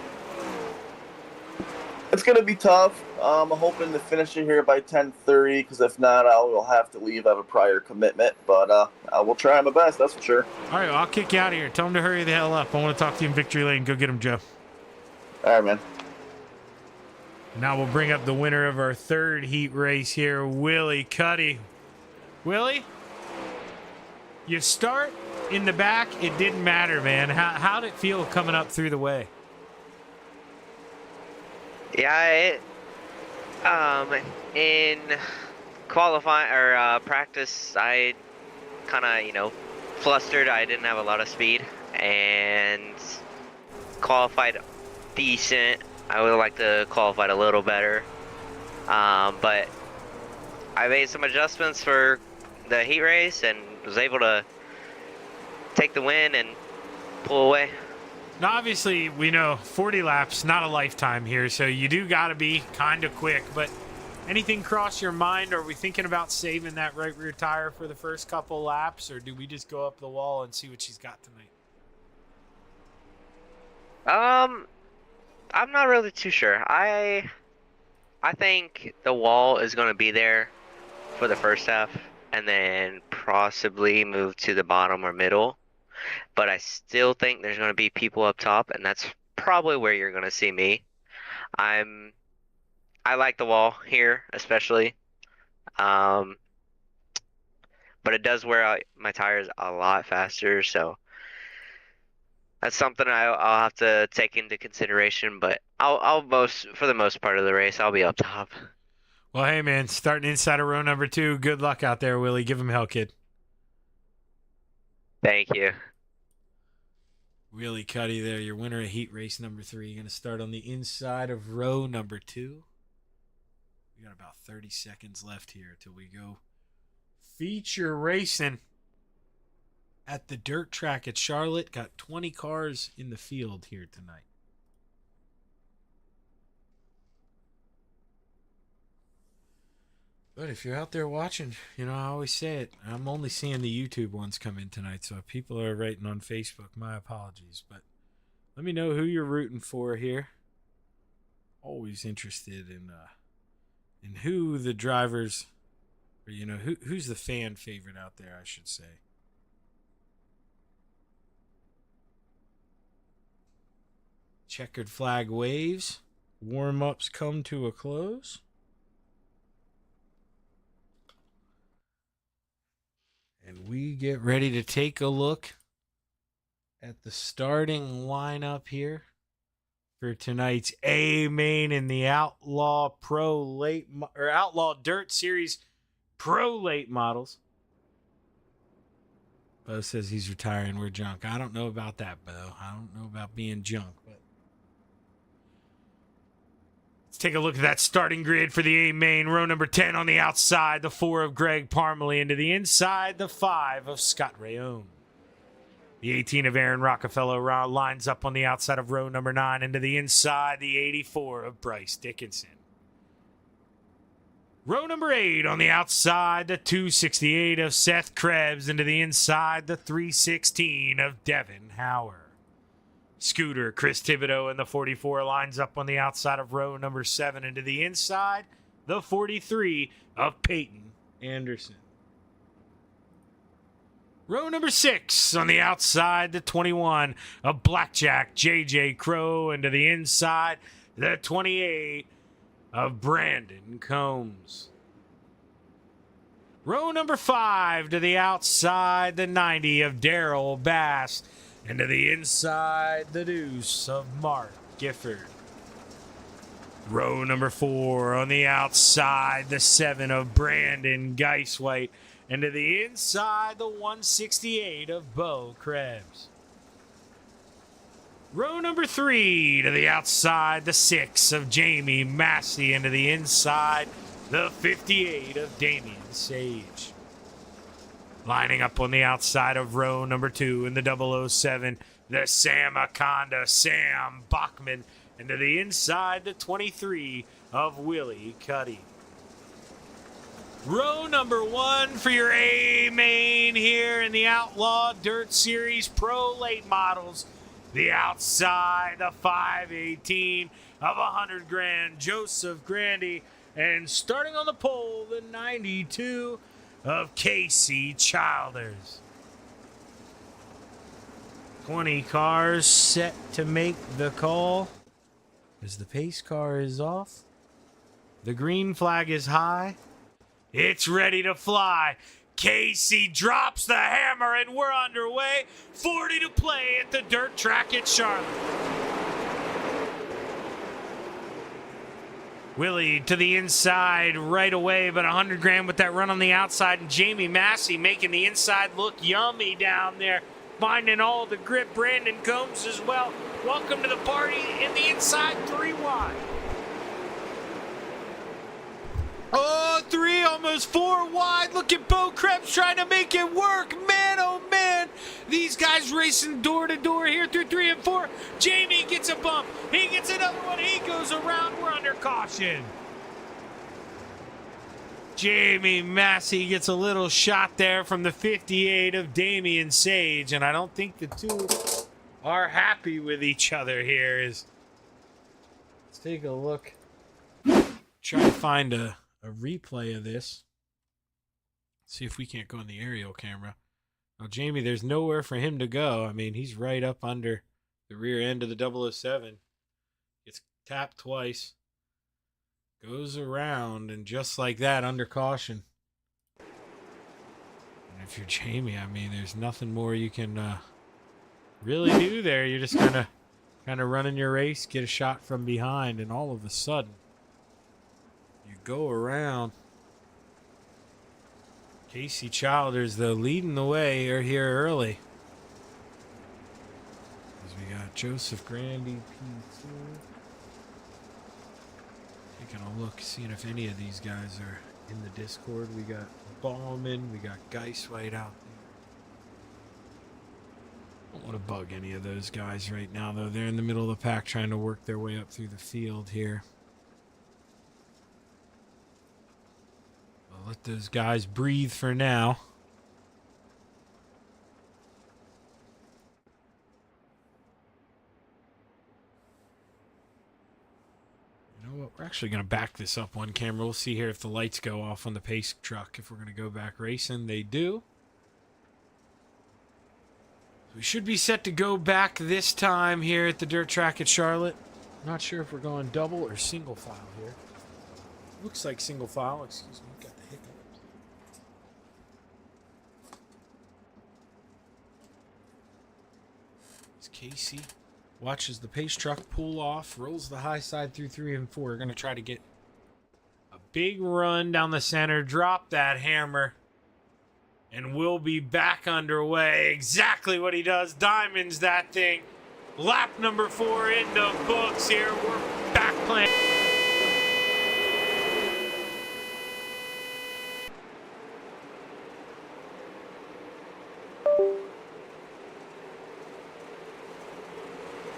It's going to be tough. I'm hoping to finish it here by 10:30, because if not, I will have to leave. I have a prior commitment, but I will try my best, that's for sure. All right, well, I'll kick you out of here. Tell him to hurry the hell up. I want to talk to you in Victory Lane. Go get him, Joe. All right, man. Now we'll bring up the winner of our 3rd heat race here, Willie Cuddy. Willie, you start in the back. It didn't matter, man. How'd it feel coming up through the way? Yeah, in qualifying or practice, I kind of, flustered. I didn't have a lot of speed, and qualified decent. I would like to qualify a little better, but I made some adjustments for the heat race and was able to take the win and pull away. Now, obviously, we know 40 laps, not a lifetime here, so you do got to be kind of quick. But anything cross your mind? Are we thinking about saving that right rear tire for the first couple laps, or do we just go up the wall and see what she's got tonight? I'm not really too sure. I think the wall is going to be there for the first half, and then possibly move to the bottom or middle. But I still think there's going to be people up top, and that's probably where you're going to see me. I like the wall here, especially. But it does wear out my tires a lot faster, so that's something I'll have to take into consideration. But for the most part of the race, I'll be up top. Well, hey, man, starting inside of row number 2. Good luck out there, Willie. Give him hell, kid. Thank you. Willie Cuddy there, your winner of heat race number 3. You're going to start on the inside of row number 2. We got about 30 seconds left here till we go feature racing at the dirt track at Charlotte. Got 20 cars in the field here tonight. But if you're out there watching, I always say it. I'm only seeing the YouTube ones come in tonight, so if people are writing on Facebook, my apologies. But let me know who you're rooting for here. Always interested in who the drivers, or who's the fan favorite out there, I should say. Checkered flag waves. Warm-ups come to a close. And we get ready to take a look at the starting lineup here for tonight's A main in the Outlaw Outlaw Dirt Series Pro Late Models. Bo says he's retiring. We're junk. I don't know about that, Bo. I don't know about being junk, but let's take a look at that starting grid for the A main. Row number 10 on the outside, the 4 of Greg Parmalee. Into the inside, the 5 of Scott Rayone. The 18 of Aaron Rockefeller lines up on the outside of row number 9. Into the inside, the 84 of Bryce Dickinson. Row number 8 on the outside, the 268 of Seth Krebs. Into the inside, the 316 of Devin Hauer. Scooter, Chris Thibodeau, and the 44 lines up on the outside of row number 7. Into the inside, the 43 of Peyton Anderson. Row number 6 on the outside, the 21 of Blackjack J.J. Crow, and to the inside, the 28 of Brandon Combs. Row number 5 to the outside, the 90 of Daryl Bass, and to the inside, the deuce of Mark Gifford. Row number 4 on the outside, the 7 of Brandon Geiswhite, and to the inside, the 168 of Bo Krebs. Row number 3 to the outside, the 6 of Jamie Massey, and to the inside, the 58 of Damian Sage. Lining up on the outside of row number 2 in the 007, the Sam Akonda, Sam Bachman, and to the inside, the 23 of Willie Cuddy. Row number 1 for your A main here in the Outlaw Dirt Series Pro Late Models. The outside, the 518 of 100 grand, Joseph Grandy. And starting on the pole, the 92 of Casey Childers. 20 cars set to make the call. As the pace car is off, the green flag is high. It's ready to fly. Casey drops the hammer and we're underway. 40 to play at the dirt track at Charlotte. Willie to the inside right away, but 100 grand with that run on the outside. And Jamie Massey making the inside look yummy down there. Finding all the grip. Brandon Combs as well. Welcome to the party in the inside 3 wide. Oh, 3, almost 4 wide. Look at Bo Krebs trying to make it work. Man, oh man. These guys racing door to door here through 3 and 4. Jamie gets a bump. He gets another one. He goes around. We're under caution. Jamie Massey gets a little shot there from the 58 of Damian Sage. And I don't think the two are happy with each other here. Let's take a look. Try to find a replay of this. See if we can't go in the aerial camera. Now, Jamie, there's nowhere for him to go. I mean, he's right up under the rear end of the 007. Gets tapped twice. Goes around, and just like that, under caution. And if you're Jamie, I mean, there's nothing more you can really do there. You're just kind of running your race, get a shot from behind, and all of a sudden, you go around. Casey Childers, though, leading the way here early. As we got Joseph Grandy, P2. Taking a look, seeing if any of these guys are in the Discord. We got Ballman, we got Geiswhite out there. Don't want to bug any of those guys right now, though. They're in the middle of the pack trying to work their way up through the field here. I'll let those guys breathe for now. You know what? We're actually going to back this up one camera. We'll see here if the lights go off on the pace truck. If we're going to go back racing, they do. We should be set to go back this time here at the dirt track at Charlotte. Not sure if we're going double or single file here. Looks like single file. Excuse me. Got the hiccups. It's Casey. Watches the pace truck pull off. Rolls the high side through 3 and 4. We're going to try to get a big run down the center. Drop that hammer. And we'll be back underway. Exactly what he does. Diamonds that thing. Lap number 4 in the books here. We're back playing.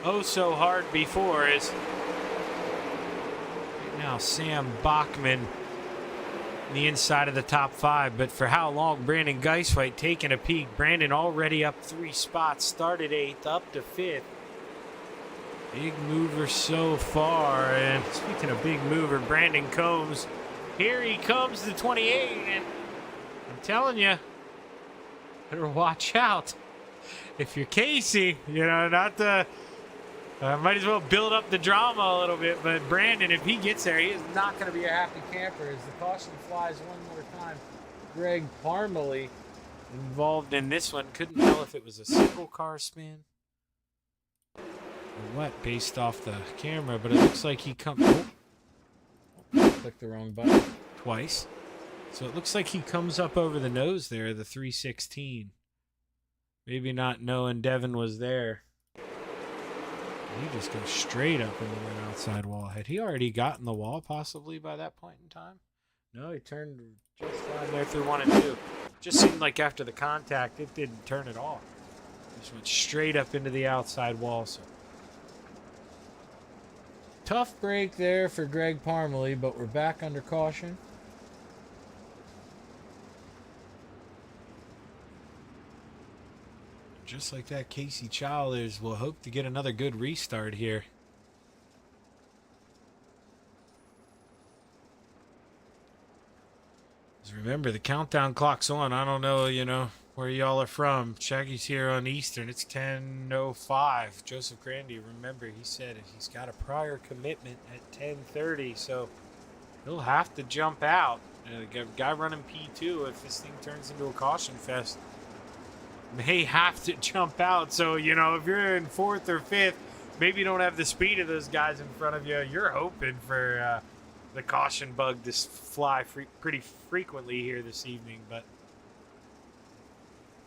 Oh, so hard before is right now Sam Bachman the inside of the top 5, but for how long? Brandon Geiswhite taking a peek. Brandon already up 3 spots, started 8th, up to 5th. Big mover so far, and speaking of big mover, Brandon Combs, here he comes, the 28, and I'm telling you, better watch out. If you're Casey, you know, not the... might as well build up the drama a little bit, but Brandon, if he gets there, he is not going to be a happy camper as the caution flies one more time. Greg Parmalee involved in this one. Couldn't tell if it was a single car spin or what based off the camera, but it looks like he comes... Oh, clicked the wrong button twice. So it looks like he comes up over the nose there, the 316. Maybe not knowing Devin was there. He just goes straight up into that outside wall. Had he already gotten the wall possibly by that point in time? No, he turned just fine there through 1 and 2. Just seemed like after the contact, it didn't turn at all. Just went straight up into the outside wall. So tough break there for Greg Parmalee, but we're back under caution. Just like that, Casey Childers will hope to get another good restart here. Just remember, the countdown clock's on. I don't know, you know, where y'all are from. Shaggy's here on Eastern. It's 10:05. Joseph Grandy, remember, he said he's got a prior commitment at 10:30, so he'll have to jump out. The guy running P2, if this thing turns into a caution fest, may have to jump out. So, you know, if you're in 4th or 5th, maybe you don't have the speed of those guys in front of you. You're hoping for the caution bug to fly pretty frequently here this evening. But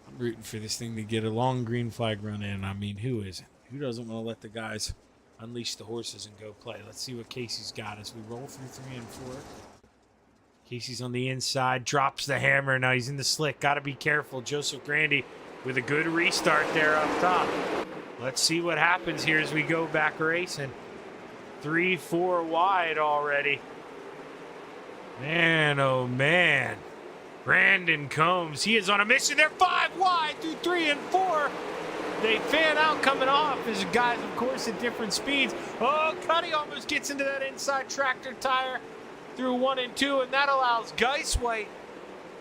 I'm rooting for this thing to get a long green flag run in. I mean, who isn't? Who doesn't want to let the guys unleash the horses and go play? Let's see what Casey's got as we roll through 3 and 4. Casey's on the inside, drops the hammer. Now he's in the slick. Got to be careful. Joseph Grandy with a good restart there up top. Let's see what happens here as we go back racing. 3-4 wide already. Man, oh man. Brandon Combs, he is on a mission. They're 5 wide through 3 and 4. They fan out coming off as guys, of course, at different speeds. Oh, Cuddy almost gets into that inside tractor tire through 1 and 2, and that allows Geiswhite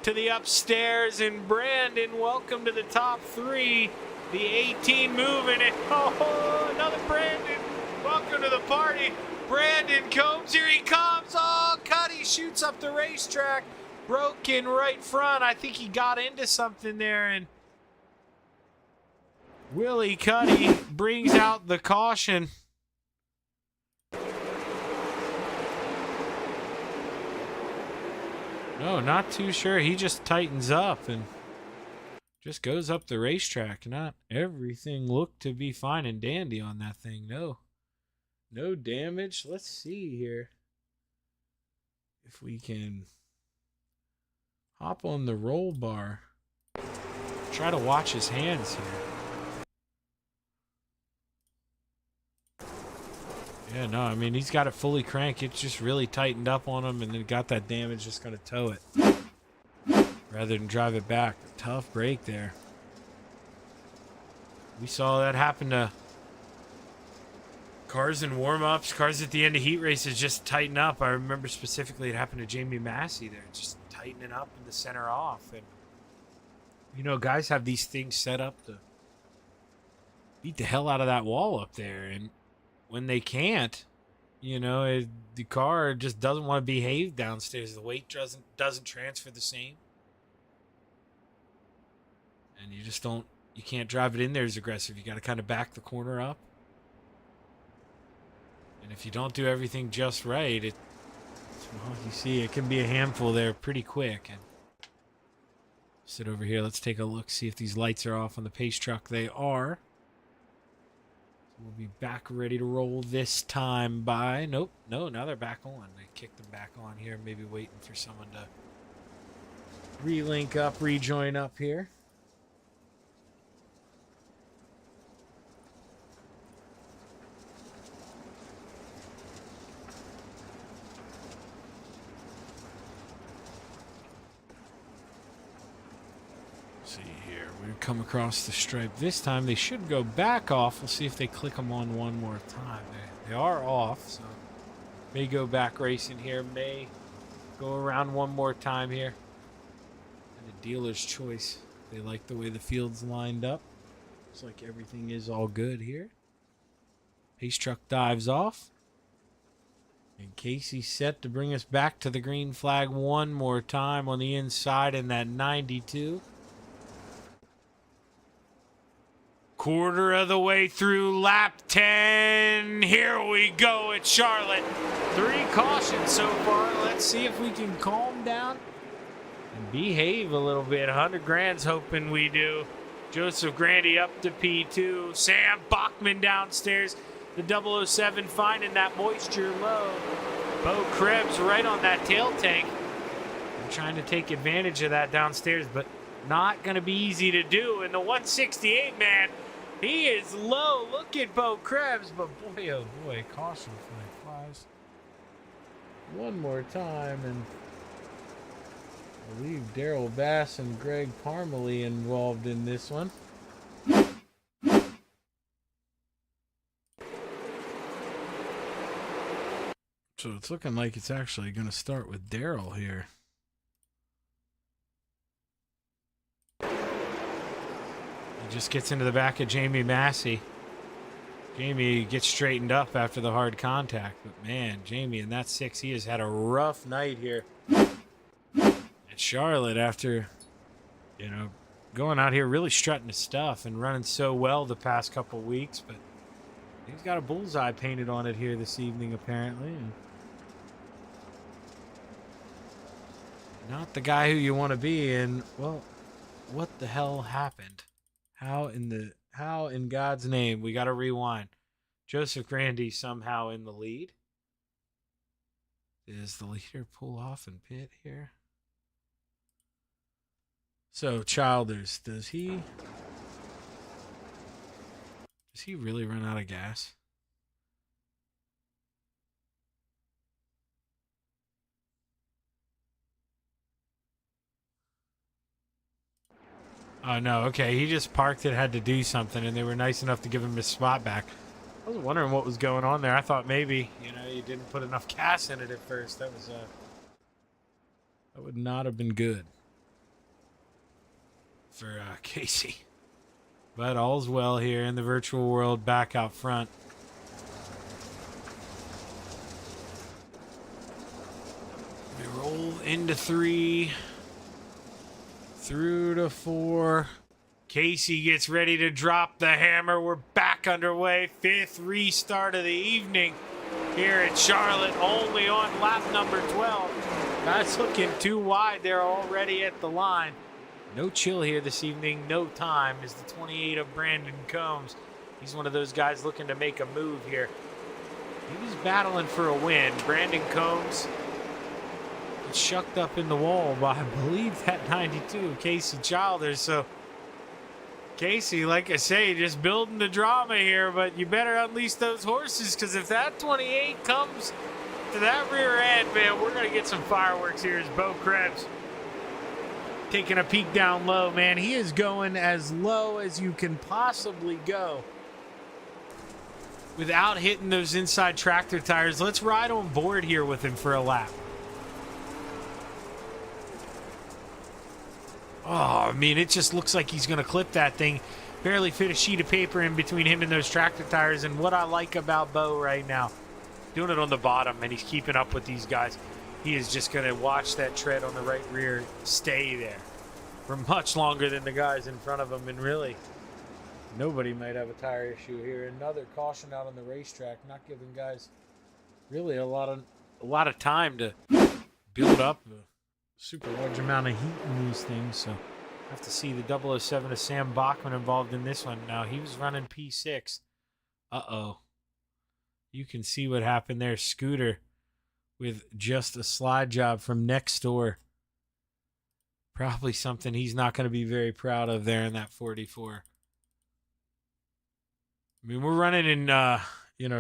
to the upstairs, and Brandon, welcome to the top 3. The 18 moving it. Oh, another Brandon. Welcome to the party. Brandon Combs, here he comes. Oh, Cuddy shoots up the racetrack. Broke in right front. I think he got into something there, and Willie Cuddy brings out the caution. No, not too sure. He just tightens up and just goes up the racetrack. Not everything looked to be fine and dandy on that thing. No damage. Let's see here if we can hop on the roll bar. Try to watch his hands here. Yeah, no, I mean, he's got it fully cranked. It's just really tightened up on him, and then got that damage, just going to tow it rather than drive it back. Tough break there. We saw that happen to cars in warm-ups, cars at the end of heat races just tighten up. I remember specifically it happened to Jamie Massey there, just tightening up in the center off. And, you know, guys have these things set up to beat the hell out of that wall up there, and when they can't, you know, the car just doesn't want to behave downstairs. The weight doesn't transfer the same. And you can't drive it in there as aggressive. You got to kind of back the corner up. And if you don't do everything just right, well, you see, it can be a handful there pretty quick. And sit over here. Let's take a look, see if these lights are off on the pace truck. They are. We'll be back ready to roll this time by... Nope. No, now they're back on. They kicked them back on here. Maybe waiting for someone to relink up, rejoin up here. Come across the stripe. This time they should go back off. We'll see if they click them on one more time. They are off, so may go back racing here. May go around one more time here. And the dealer's choice They like the way the field's lined up. Looks like everything is all good here. Pace truck dives off. And Casey's set to bring us back to the green flag one more time on the inside in that 92. Quarter of the way through lap 10. Here we go at Charlotte. 3 cautions so far. Let's see if we can calm down and behave a little bit. 100 grand's hoping we do. Joseph Grandy up to P2. Sam Bachman downstairs. The 007 finding that moisture low. Bo Krebs right on that tail tank. I'm trying to take advantage of that downstairs, but not going to be easy to do. And the 168, man, he is low. Look at Bo Krebs, but boy, oh boy, caution flag flies. One more time, and I believe Daryl Bass and Greg Parmalee involved in this one. So it's looking like it's actually going to start with Daryl here. He just gets into the back of Jamie Massey. Jamie gets straightened up after the hard contact. But man, Jamie in that 6, he has had a rough night here at Charlotte after, you know, going out here really strutting his stuff and running so well the past couple weeks. But he's got a bullseye painted on it here this evening, apparently. And not the guy who you want to be. And, well, what the hell happened? How in God's name? We got to rewind. Joseph Grandy somehow in the lead. Does the leader pull off and pit here? So, Childers, does he really run out of gas? Oh, no. Okay, he just parked it, had to do something, and they were nice enough to give him his spot back. I was wondering what was going on there. I thought maybe, you know, you didn't put enough gas in it at first. That would not have been good for Casey. But all's well here in the virtual world, back out front. We roll into 3. Through to 4. Casey gets ready to drop the hammer. We're back underway. 5th restart of the evening here at Charlotte, only on lap number 12. Guys looking too wide. They're already at the line. No chill here this evening. No time is the 28 of Brandon Combs. He's one of those guys looking to make a move here. He was battling for a win. Brandon Combs shucked up in the wall by, I believe, that 92 Casey Childers. So Casey, like I say, just building the drama here, but you better unleash those horses, because if that 28 comes to that rear end, man, we're going to get some fireworks here as Bo Krebs taking a peek down low. Man, he is going as low as you can possibly go without hitting those inside tractor tires. Let's ride on board here with him for a lap. Oh, I mean, it just looks like he's going to clip that thing. Barely fit a sheet of paper in between him and those tractor tires. And what I like about Bo right now, doing it on the bottom, and he's keeping up with these guys. He is just going to watch that tread on the right rear stay there for much longer than the guys in front of him. And really, nobody might have a tire issue here. Another caution out on the racetrack, not giving guys really a lot of time to build up a super large amount of heat in these things. So have to see the 007 of Sam Bachman involved in this one. Now, he was running P6. Uh-oh. You can see what happened there. Scooter with just a slide job from next door. Probably something he's not going to be very proud of there in that 44. I mean, we're running in,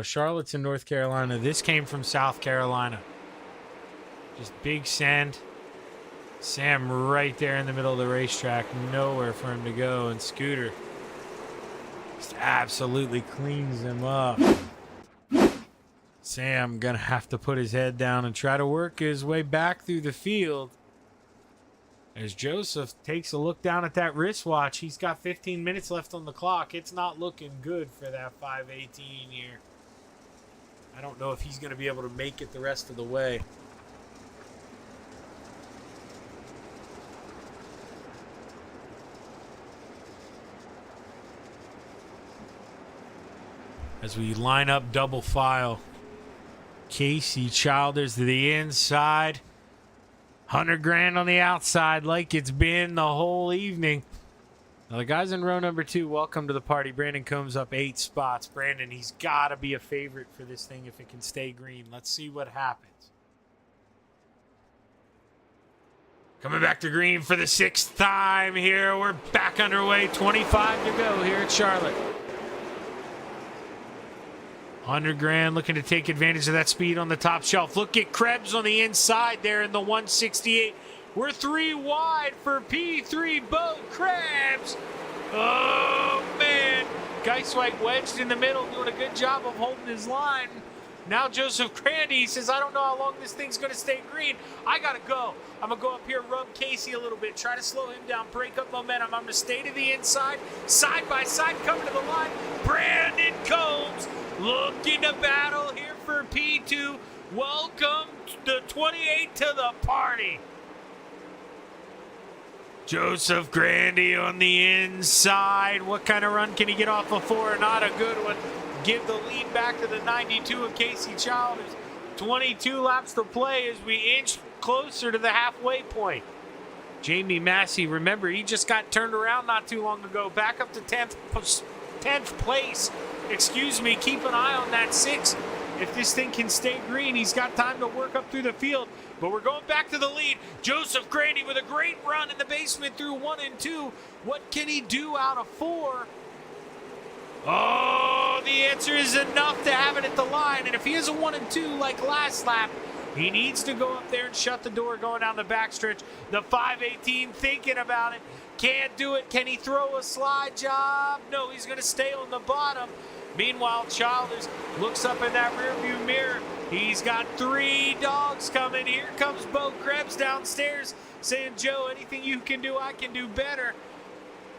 Charlotte's in North Carolina. This came from South Carolina. Just big sand. Sam right there in the middle of the racetrack. Nowhere for him to go. And Scooter just absolutely cleans him up. Sam going to have to put his head down and try to work his way back through the field As Joseph takes a look down at that wristwatch, he's got 15 minutes left on the clock. It's not looking good for that 518 here. I don't know if he's going to be able to make it the rest of the way. As we line up double file, Casey Childers to the inside. 100 grand on the outside like it's been the whole evening. Now the guys in row number 2, welcome to the party. Brandon Combs up 8 spots. Brandon, he's got to be a favorite for this thing if it can stay green. Let's see what happens. Coming back to green for the 6th time here. We're back underway. 25 to go here at Charlotte. 100 grand looking to take advantage of that speed on the top shelf. Look at Krebs on the inside there in the 168. We're 3 wide for P3 Bo Krebs. Oh, man. Geisweit wedged in the middle, doing a good job of holding his line. Now Joseph Grandy says, I don't know how long this thing's going to stay green. I got to go. I'm going to go up here, rub Casey a little bit, try to slow him down, break up momentum. I'm going to stay to the inside, side by side, coming to the line. Brandon Combs looking to battle here for P2. Welcome the 28 to the party. Joseph Grandy on the inside. What kind of run can he get off of 4? Not a good one. Give the lead back to the 92 of Casey Childers. 22 laps to play as we inch closer to the halfway point. Jamie Massey, remember, he just got turned around not too long ago. Back up to 10th place. Excuse me, keep an eye on that 6. If this thing can stay green, he's got time to work up through the field. But we're going back to the lead. Joseph Grandy with a great run in the basement through 1 and 2. What can he do out of 4? Oh, the answer is enough to have it at the line. And if he is a 1 and 2 like last lap, he needs to go up there and shut the door going down the backstretch. The 518 thinking about it. Can't do it. Can he throw a slide job? No, he's going to stay on the bottom. Meanwhile, Childers looks up in that rearview mirror. He's got 3 dogs coming. Here comes Bo Krebs downstairs saying, Joe, anything you can do, I can do better.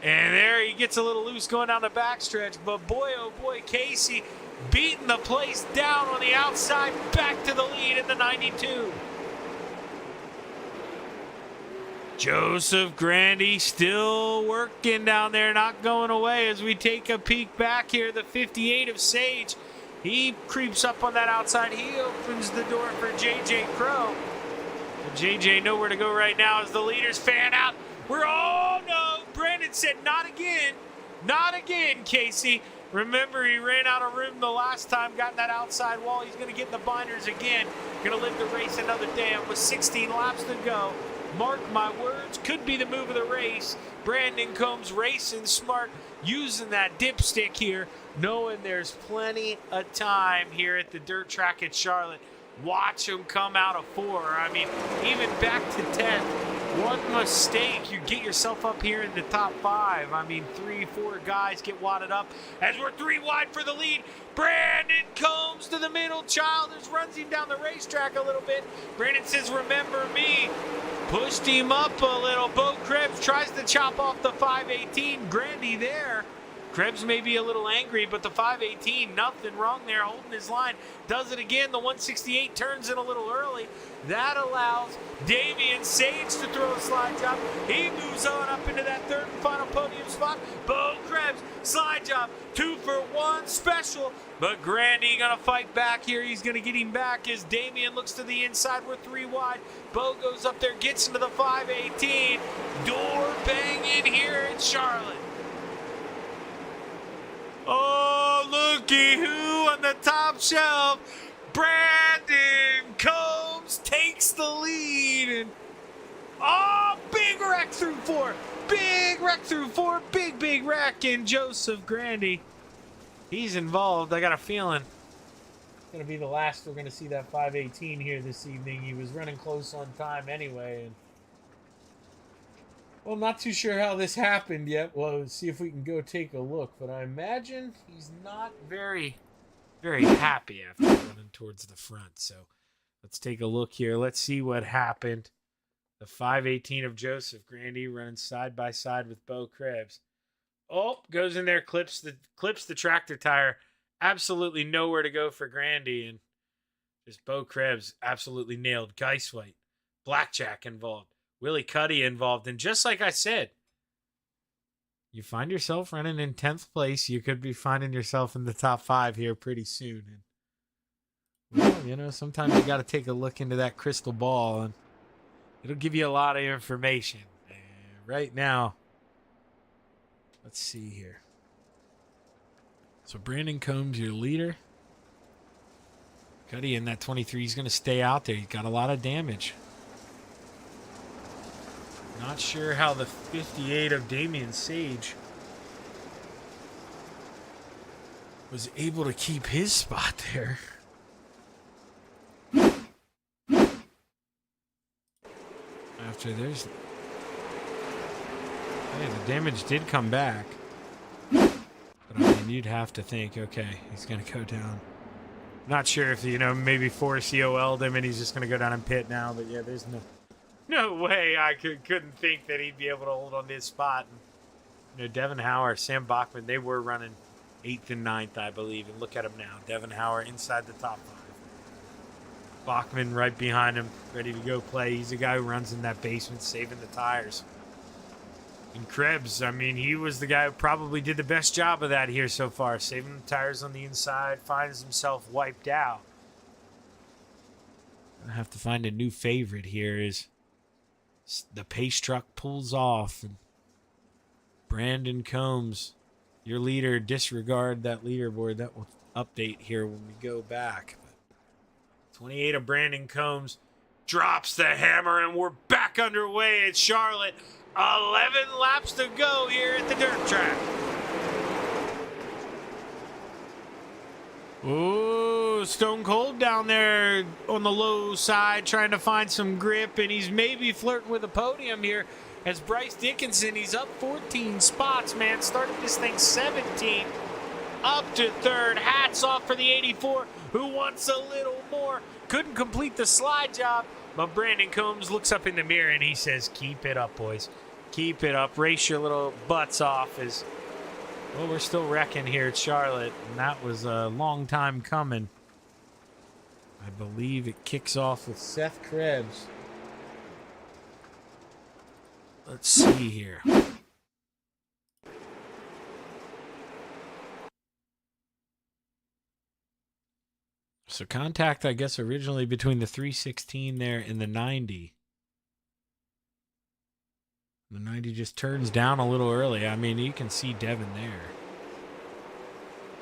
And there he gets a little loose going down the backstretch. But boy, oh boy, Casey beating the place down on the outside, back to the lead in the 92. Joseph Grandy still working down there, not going away as we take a peek back here. The 58 of Sage, he creeps up on that outside. He opens the door for JJ Crow. But JJ nowhere to go right now as the leaders fan out. Oh no, Brandon said not again. Not again, Casey. Remember, he ran out of room the last time, got in that outside wall. He's going to get in the binders again. Going to live the race another day. With 16 laps to go. Mark my words, could be the move of the race. Brandon Combs racing smart, using that dipstick here, knowing there's plenty of time here at the dirt track at Charlotte. Watch him come out of 4. I mean, even back to 10th. One mistake, you get yourself up here in the top 5. I mean, 3, 4 guys get wadded up as we're 3 wide for the lead. Brandon Combs to the middle. Childers runs him down the racetrack a little bit. Brandon says, remember me. Pushed him up a little. Bo Krebs tries to chop off the 518. Grandy there. Krebs may be a little angry, but the 518, nothing wrong there, holding his line. Does it again. The 168 turns in a little early. That allows Damian Sage to throw a slide job. He moves on up into that 3rd and final podium spot. Bo Krebs, slide job, 2 for 1 special. But Grandy gonna fight back here. He's gonna get him back as Damian looks to the inside. We're 3 wide. Bo goes up there, gets into the 518. Door banging here in Charlotte. Oh, looky who on the top shelf. Brandon Combs takes the lead. And oh, big wreck through 4. Big wreck through 4. Big wreck. And Joseph Grandy, he's involved. I got a feeling it's going to be the last we're going to see that 518 here this evening. He was running close on time anyway. And well, I'm not too sure how this happened yet. Well, let's see if we can go take a look. But I imagine he's not very happy after running towards the front. So let's take a look here. Let's see what happened. The 518 of Joseph Grandy running side by side with Bo Krebs. Oh, goes in there, clips the tractor tire. Absolutely nowhere to go for Grandy, and just Bo Krebs absolutely nailed Geiswhite. Blackjack involved. Willie Cuddy involved. And just like I said, you find yourself running in 10th place, you could be finding yourself in the top 5 here pretty soon. And, well, you know, sometimes you got to take a look into that crystal ball, and it'll give you a lot of information. And right now, let's see here. So Brandon Combs, your leader. Cuddy in that 23 is going to stay out there. He's got a lot of damage. Not sure how the 58 of Damian Sage was able to keep his spot there. After there's... Hey, the damage did come back. But I mean, you'd have to think, okay, he's going to go down. Not sure if, you know, maybe Forrest COL'd him and he's just going to go down and pit now. But yeah, there's no way I couldn't think that he'd be able to hold on to his spot. And, you know, Devin Hauer, Sam Bachman, they were running 8th and 9th, I believe. And look at him now. Devin Hauer inside the top 5. Bachman right behind him, ready to go play. He's the guy who runs in that basement, saving the tires. And Krebs, I mean, he was the guy who probably did the best job of that here so far. Saving the tires on the inside, finds himself wiped out. I have to find a new favorite here as the pace truck pulls off. And Brandon Combs, your leader, disregard that leaderboard. That will update here when we go back. 28 of Brandon Combs drops the hammer, and we're back underway at Charlotte. 11 laps to go here at the dirt track. Ooh, Stone Cold down there on the low side trying to find some grip, and he's maybe flirting with a podium here as Bryce Dickinson, he's up 14 spots, man. Started this thing 17, up to 3rd. Hats off for the 84, who wants a little more. Couldn't complete the slide job, but Brandon Combs looks up in the mirror and he says, keep it up, boys. Keep it up. Race your little butts off. As well, we're still wrecking here at Charlotte, and that was a long time coming. I believe it kicks off with Seth Krebs. Let's see here. So contact, I guess, originally between the 316 there and the 90. The 90 just turns down a little early. I mean, you can see Devin there.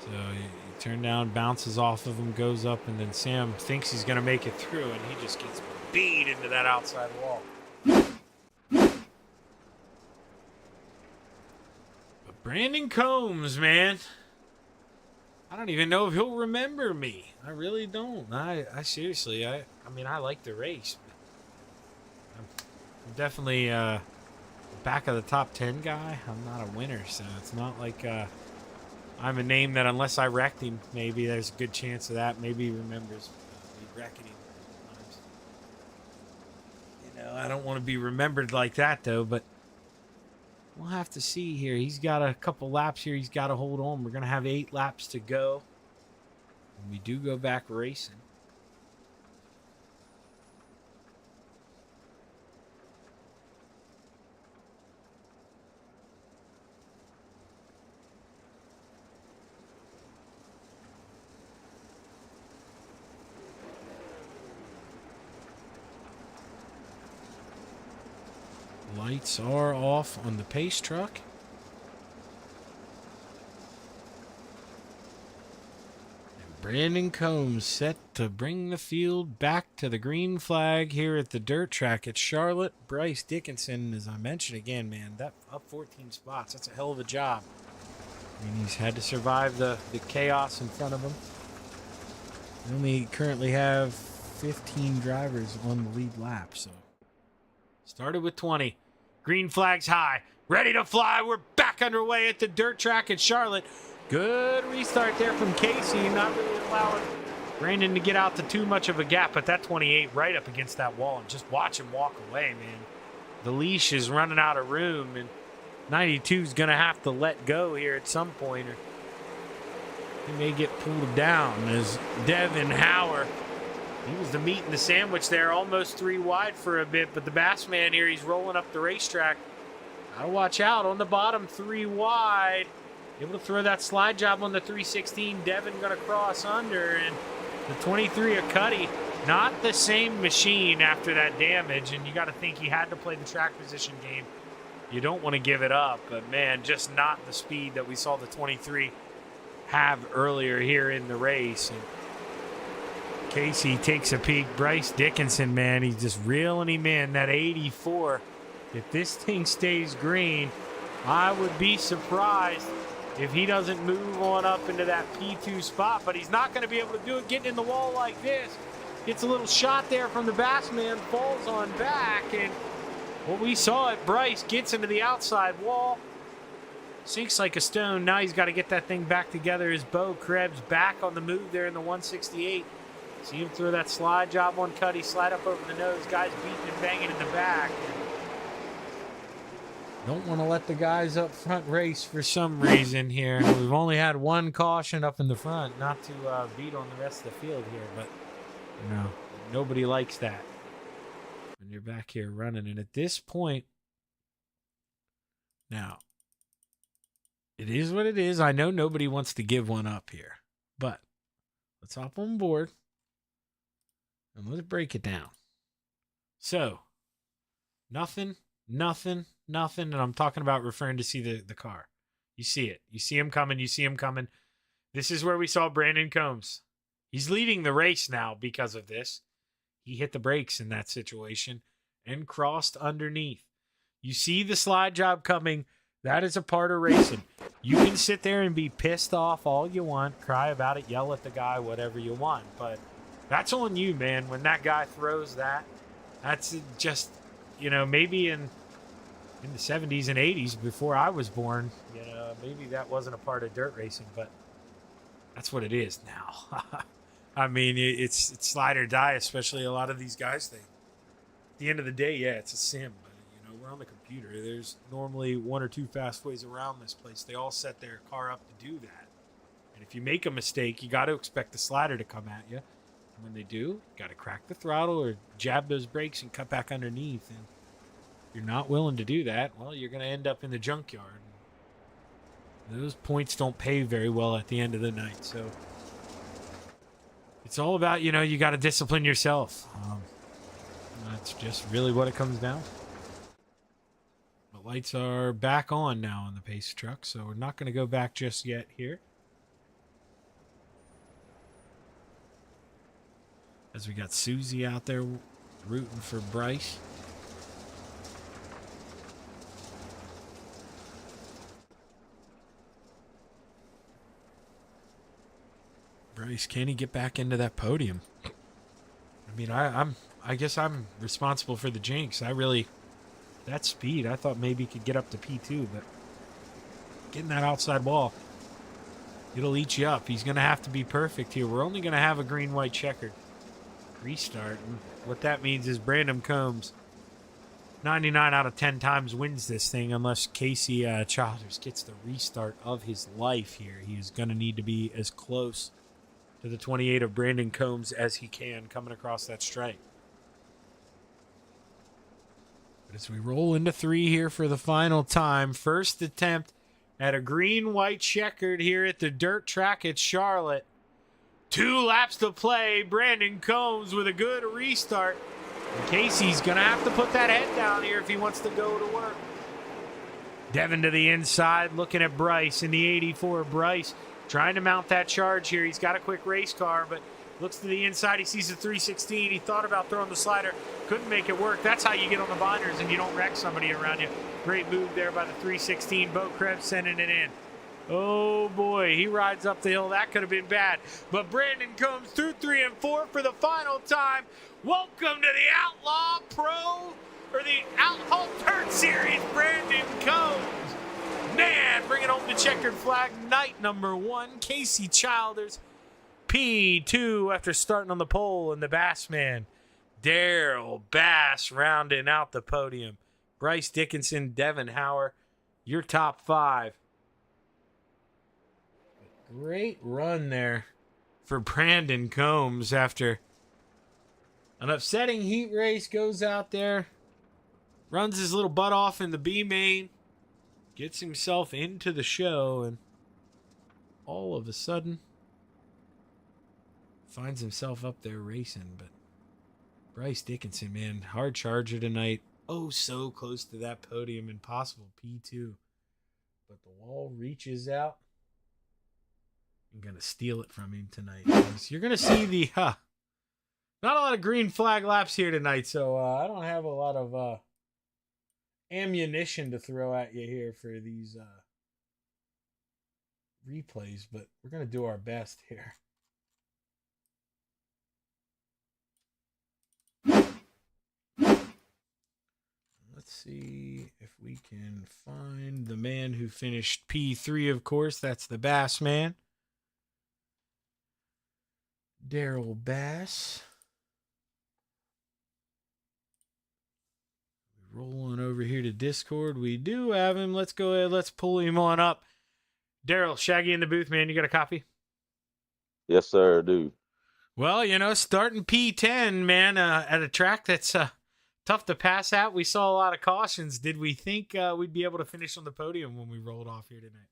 So he turned down, bounces off of him, goes up, and then Sam thinks he's going to make it through, and he just gets beat into that outside wall. But Brandon Combs, man. I don't even know if he'll remember me. I really don't. I seriously, I mean, I like the race. But I'm definitely back of the top 10 guy. I'm not a winner, so it's not like I'm a name that unless I wrecked him, maybe there's a good chance of that. Maybe he remembers me wrecking him times. You know, I don't want to be remembered like that, though, but we'll have to see here. He's got a couple laps here. He's got to hold on. We're going to have 8 laps to go. And we do go back racing. Lights are off on the pace truck. And Brandon Combs set to bring the field back to the green flag here at the dirt track at Charlotte. Bryce Dickinson, as I mentioned again, man, that up 14 spots. That's a hell of a job. I mean, he's had to survive the chaos in front of him. We only currently have 15 drivers on the lead lap, so started with 20. Green flag's high. Ready to fly. We're back underway at the dirt track at Charlotte. Good restart there from Casey. Not really allowing Brandon to get out to too much of a gap, but that 28 right up against that wall, and just watch him walk away, man. The leash is running out of room, and 92 is going to have to let go here at some point, or he may get pulled down as Devin Hauer. He was the meat in the sandwich there, almost 3 wide for a bit, but the Bassman here, he's rolling up the racetrack. Gotta watch out on the bottom, 3 wide. Able to throw that slide job on the 316. Devin gonna cross under, and the 23 of Cuddy, not the same machine after that damage, and you got to think he had to play the track position game. You don't want to give it up, but man, just not the speed that we saw the 23 have earlier here in the race. And Casey takes a peek. Bryce Dickinson, man, he's just reeling him in. That 84. If this thing stays green, I would be surprised if he doesn't move on up into that P2 spot, but he's not going to be able to do it getting in the wall like this. Gets a little shot there from the Bassman, falls on back, and what we saw at Bryce gets into the outside wall, sinks like a stone. Now he's got to get that thing back together. His Bo Krebs back on the move there in the 168. See him throw that slide job on Cuddy, slide up over the nose. Guys beating and banging in the back. Don't want to let the guys up front race for some reason here. We've only had 1 caution up in the front, not to beat on the rest of the field here, but you know, nobody likes that when you're back here running. And at this point, now, it is what it is. I know nobody wants to give one up here, but let's hop on board and let's break it down. So, nothing, and I'm talking about referring to see the car. You see it. You see him coming. This is where we saw Brandon Combs. He's leading the race now because of this. He hit the brakes in that situation and crossed underneath. You see the slide job coming. That is a part of racing. You can sit there and be pissed off all you want, cry about it, yell at the guy, whatever you want, but that's on you, man. When that guy throws that, that's just, you know, maybe in the 70s and 80s before I was born, you know, maybe that wasn't a part of dirt racing, but that's what it is now. I mean, it's slide or die, especially a lot of these guys think. At the end of the day, yeah, it's a sim, but, you know, we're on the computer. There's normally 1 or 2 fast ways around this place. They all set their car up to do that. And if you make a mistake, you got to expect the slider to come at you. And when they do, you got to crack the throttle or jab those brakes and cut back underneath. And if you're not willing to do that, well, you're going to end up in the junkyard. Those points don't pay very well at the end of the night. So it's all about, you know, you got to discipline yourself. That's just really what it comes down to. The lights are back on now on the pace truck, so we're not going to go back just yet here. As we got Susie out there rooting for Bryce. Bryce, can he get back into that podium? I mean, I guess I'm responsible for the jinx. That speed, I thought maybe he could get up to P2, but getting that outside wall, it'll eat you up. He's going to have to be perfect here. We're only going to have a green-white checkered restart. And what that means is Brandon Combs, 99 out of 10 times wins this thing unless Casey Childers gets the restart of his life here. He is going to need to be as close to the 28 of Brandon Combs as he can coming across that stripe. But as we roll into 3 here for the final time, first attempt at a green-white checkered here at the dirt track at Charlotte. 2 laps to play. Brandon Combs with a good restart. And Casey's going to have to put that head down here if he wants to go to work. Devin to the inside, looking at Bryce in the 84. Bryce trying to mount that charge here. He's got a quick race car, but looks to the inside. He sees the 316. He thought about throwing the slider. Couldn't make it work. That's how you get on the binders and you don't wreck somebody around you. Great move there by the 316. Bo Krebs sending it in. Oh, boy. He rides up the hill. That could have been bad. But Brandon comes through 3 and 4 for the final time. Welcome to the Outlaw Pro, or the Outlaw Dirt Series, Brandon Combs. Man, bringing home the checkered flag, night number 1. Casey Childers P2 after starting on the pole, and the Bass Man, Daryl Bass, rounding out the podium. Bryce Dickinson, Devin Hauer, your top 5. Great run there for Brandon Combs after an upsetting heat race. Goes out there, runs his little butt off in the B main, gets himself into the show, and all of a sudden finds himself up there racing. But Bryce Dickinson, man, hard charger tonight. Oh, so close to that podium, impossible P2. But the wall reaches out. I'm going to steal it from him tonight. You're going to see the, not a lot of green flag laps here tonight, so I don't have a lot of ammunition to throw at you here for these replays, but we're going to do our best here. Let's see if we can find the man who finished P3, of course. That's the Bass Man, Daryl Bass. Rolling over here to Discord. We do have him. Let's go ahead. Let's pull him on up. Daryl, Shaggy in the booth, man. You got a copy? Yes, sir, I do. Well, starting P10, man, at a track that's tough to pass out. We saw a lot of cautions. Did we think we'd be able to finish on the podium when we rolled off here tonight?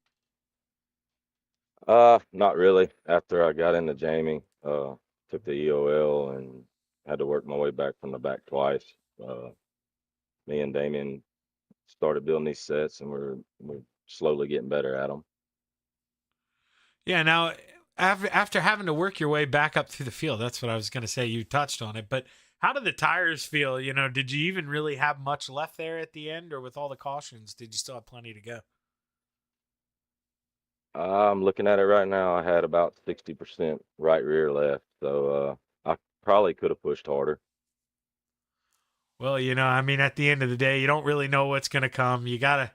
Not really. After I got into Jamie, took the EOL and had to work my way back from the back twice. Me and Damien started building these sets, and we're slowly getting better at them. Yeah, now, after having to work your way back up through the field, that's what I was going to say. You touched on it, but how did the tires feel? Did you even really have much left there at the end, or with all the cautions, did you still have plenty to go? I'm looking at it right now. I had about 60% right rear left, so I probably could have pushed harder. Well, at the end of the day, you don't really know what's going to come. You gotta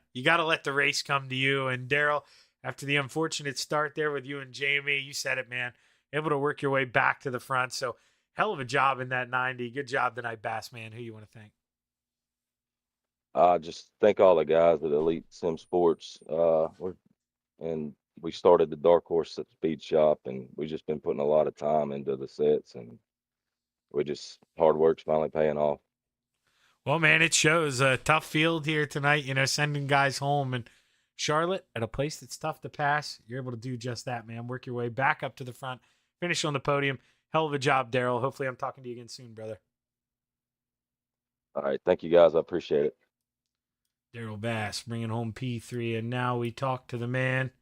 let the race come to you. And Daryl, after the unfortunate start there with you and Jamie, you said it, man, able to work your way back to the front. So hell of a job in that 90. Good job tonight, Bass Man. Who you want to thank? Just thank all the guys at Elite Sim Sports. We started the Dark Horse at Speed Shop, and we just been putting a lot of time into the sets, and hard work's finally paying off. Well, man, it shows. A tough field here tonight, sending guys home. And Charlotte, at a place that's tough to pass, you're able to do just that, man. Work your way back up to the front, finish on the podium. Hell of a job, Daryl. Hopefully I'm talking to you again soon, brother. All right. Thank you, guys. I appreciate it. Daryl Bass bringing home P3. And now we talk to the man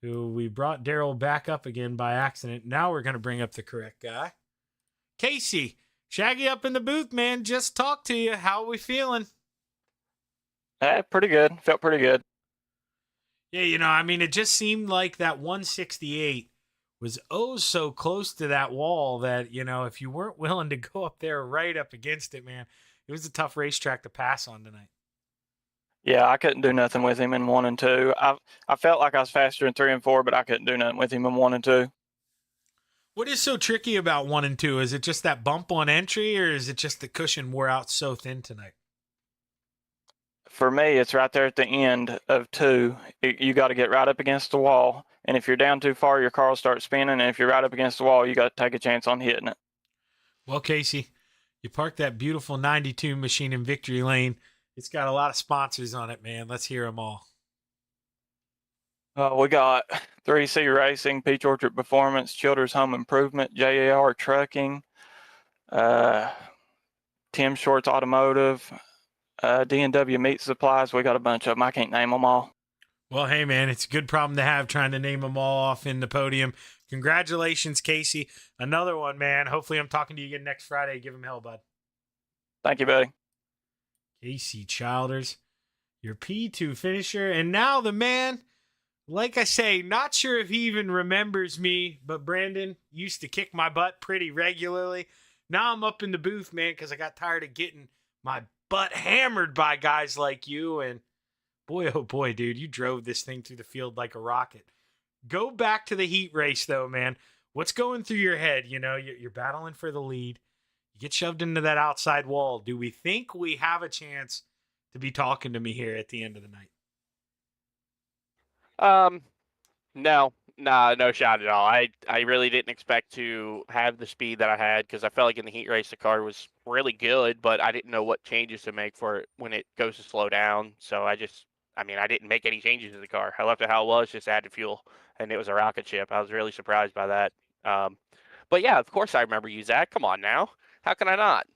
who we brought Daryl back up again by accident. Now we're going to bring up the correct guy. Casey. Shaggy up in the booth, man. Just talk to you. How are we feeling? Pretty good. Felt pretty good. Yeah, it just seemed like that 168 was so close to that wall that, if you weren't willing to go up there right up against it, man, it was a tough racetrack to pass on tonight. Yeah, I couldn't do nothing with him in 1 and 2. I felt like I was faster in 3 and 4, but I couldn't do nothing with him in 1 and 2. What is so tricky about 1 and 2? Is it just that bump on entry, or is it just the cushion wore out so thin tonight? For me, it's right there at the end of 2. You got to get right up against the wall. And if you're down too far, your car will start spinning. And if you're right up against the wall, you got to take a chance on hitting it. Well, Casey, you parked that beautiful 92 machine in Victory Lane. It's got a lot of sponsors on it, man. Let's hear them all. We got 3C Racing, Peach Orchard Performance, Childers Home Improvement, JAR Trucking, Tim Shorts Automotive, D&W Meat Supplies. We got a bunch of them. I can't name them all. Well, hey, man, it's a good problem to have trying to name them all off in the podium. Congratulations, Casey. Another one, man. Hopefully I'm talking to you again next Friday. Give him hell, bud. Thank you, buddy. Casey Childers, your P2 finisher. And now the man... Like I say, not sure if he even remembers me, but Brandon used to kick my butt pretty regularly. Now I'm up in the booth, man, because I got tired of getting my butt hammered by guys like you. And boy, oh boy, dude, you drove this thing through the field like a rocket. Go back to the heat race, though, man. What's going through your head? You know, you're battling for the lead. You get shoved into that outside wall. Do we think we have a chance to be talking to me here at the end of the night? No, nah, no shot at all. I really didn't expect to have the speed that I had because I felt like in the heat race the car was really good, but I didn't know what changes to make for it when it goes to slow down. So I mean, I didn't make any changes to the car. I left it how it was, just added fuel, and it was a rocket ship. I was really surprised by that. But yeah, of course I remember you, Zach. Come on now, how can I not?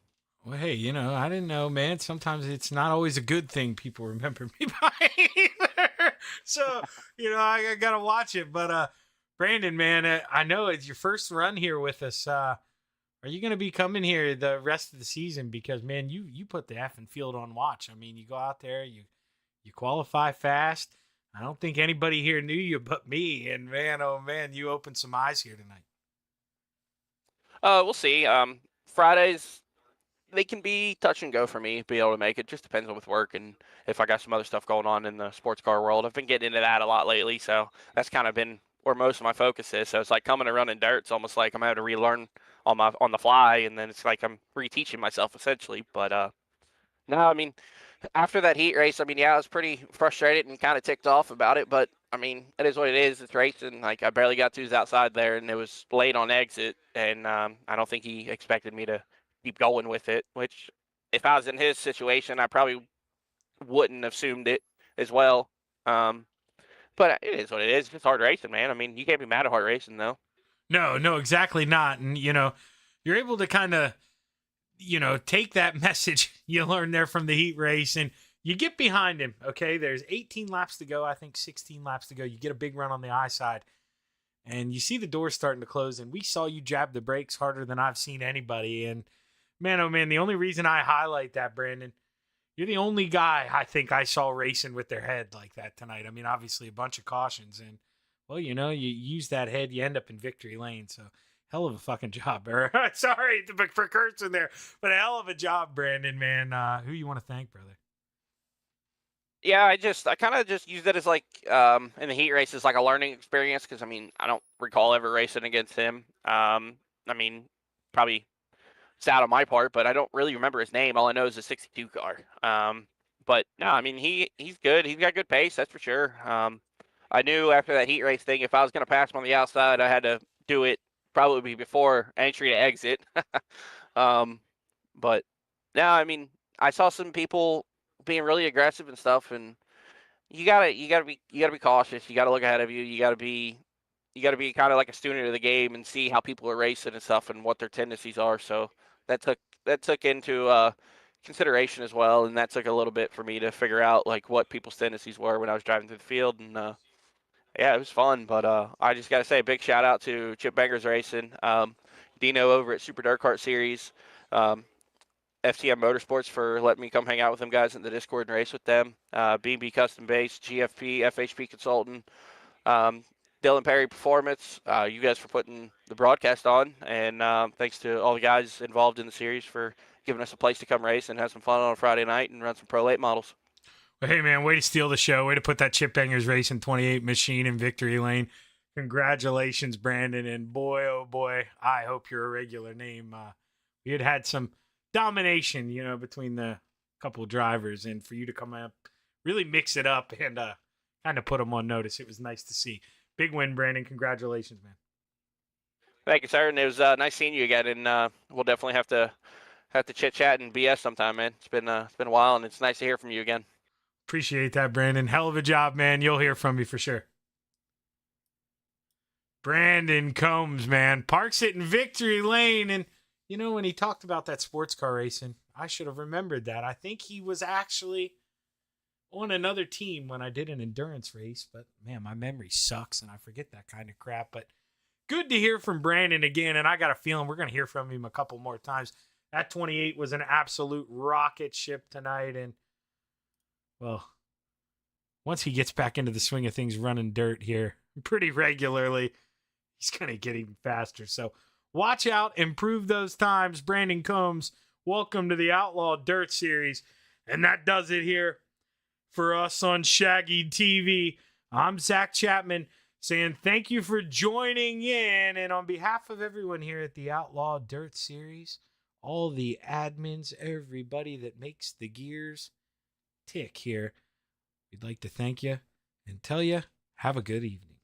Well, hey, you know, I didn't know, man. Sometimes it's not always a good thing people remember me by either. So, you know, I gotta watch it. But Brandon, man, I know it's your first run here with us. Are you gonna be coming here the rest of the season? Because man, you put the effing field on watch. I mean, you go out there, you qualify fast. I don't think anybody here knew you but me. And man, oh man, you opened some eyes here tonight. We'll see. Fridays they can be touch and go for me, be able to make it. Just depends on with work and if I got some other stuff going on in the sports car world. I've been getting into that a lot lately, so that's kind of been where most of my focus is. So it's like coming and running dirt. It's almost like I'm having to relearn on the fly, and then it's like I'm reteaching myself essentially. But no, I mean, after that heat race, I mean, yeah, I was pretty frustrated and kind of ticked off about it. But I mean, it is what it is. It's racing. Like I barely got to his outside there, and it was late on exit, and I don't think he expected me to keep going with it. Which, if I was in his situation, I probably wouldn't have assumed it as well. But it is what it is. It's hard racing, man. I mean, you can't be mad at hard racing, though. No, exactly not. And you know, you're able to kind of, you know, take that message you learned there from the heat race and you get behind him. Okay, there's 18 laps to go. I think 16 laps to go. You get a big run on the I side, and you see the doors starting to close. And we saw you jab the brakes harder than I've seen anybody. And man, oh man, the only reason I highlight that, Brandon, you're the only guy I think I saw racing with their head like that tonight. I mean, obviously a bunch of cautions, and well, you know, you use that head, you end up in victory lane. So hell of a fucking job, or sorry for cursing there, but a hell of a job, Brandon, man. Who you want to thank, brother? Yeah, I kind of just used it as like in the heat race as like a learning experience because I mean I don't recall ever racing against him. I mean probably it's out on my part, but I don't really remember his name. All I know is a 62 car. But no, I mean he's good. He's got good pace, that's for sure. I knew after that heat race thing, if I was going to pass him on the outside, I had to do it probably before entry to exit. But no, I mean I saw some people being really aggressive and stuff, and you gotta be cautious. You gotta look ahead of you. You gotta be kind of like a student of the game and see how people are racing and stuff and what their tendencies are. So that took into consideration as well, and that took a little bit for me to figure out like what people's tendencies were when I was driving through the field. And yeah, it was fun. But I just gotta say a big shout out to Chip Bangers Racing, Dino over at Super Dirt Kart Series. FTM Motorsports for letting me come hang out with them guys in the Discord and race with them. BB Custom Base, GFP, FHP Consultant, Dylan Perry Performance. You guys for putting the broadcast on, and thanks to all the guys involved in the series for giving us a place to come race and have some fun on a Friday night and run some Pro Late models. Well, hey man, way to steal the show. Way to put that Chip Bangers Racing 28 machine in victory lane. Congratulations, Brandon, and boy, oh boy, I hope you're a regular name. We had some domination, you know, between the couple of drivers, and for you to come up, really mix it up and kind of put them on notice. It was nice to see. Big win, Brandon. Congratulations, man. Thank you, sir. And it was nice seeing you again. And we'll definitely have to chit chat and BS sometime, man. It's been a while, and it's nice to hear from you again. Appreciate that, Brandon. Hell of a job, man. You'll hear from me for sure. Brandon Combs, man, parks it in victory lane. And you know, when he talked about that sports car racing, I should have remembered that. I think he was actually on another team when I did an endurance race, but man, my memory sucks and I forget that kind of crap. But good to hear from Brandon again, and I got a feeling we're going to hear from him a couple more times. That 28 was an absolute rocket ship tonight, and well, once he gets back into the swing of things running dirt here pretty regularly, he's going to get even faster. So watch out, improve those times. Brandon Combs, welcome to the Outlaw Dirt Series. And that does it here for us on Shaggy TV. I'm Zach Chapman saying thank you for joining in. And on behalf of everyone here at the Outlaw Dirt Series, all the admins, everybody that makes the gears tick here, we'd like to thank you and tell you have a good evening.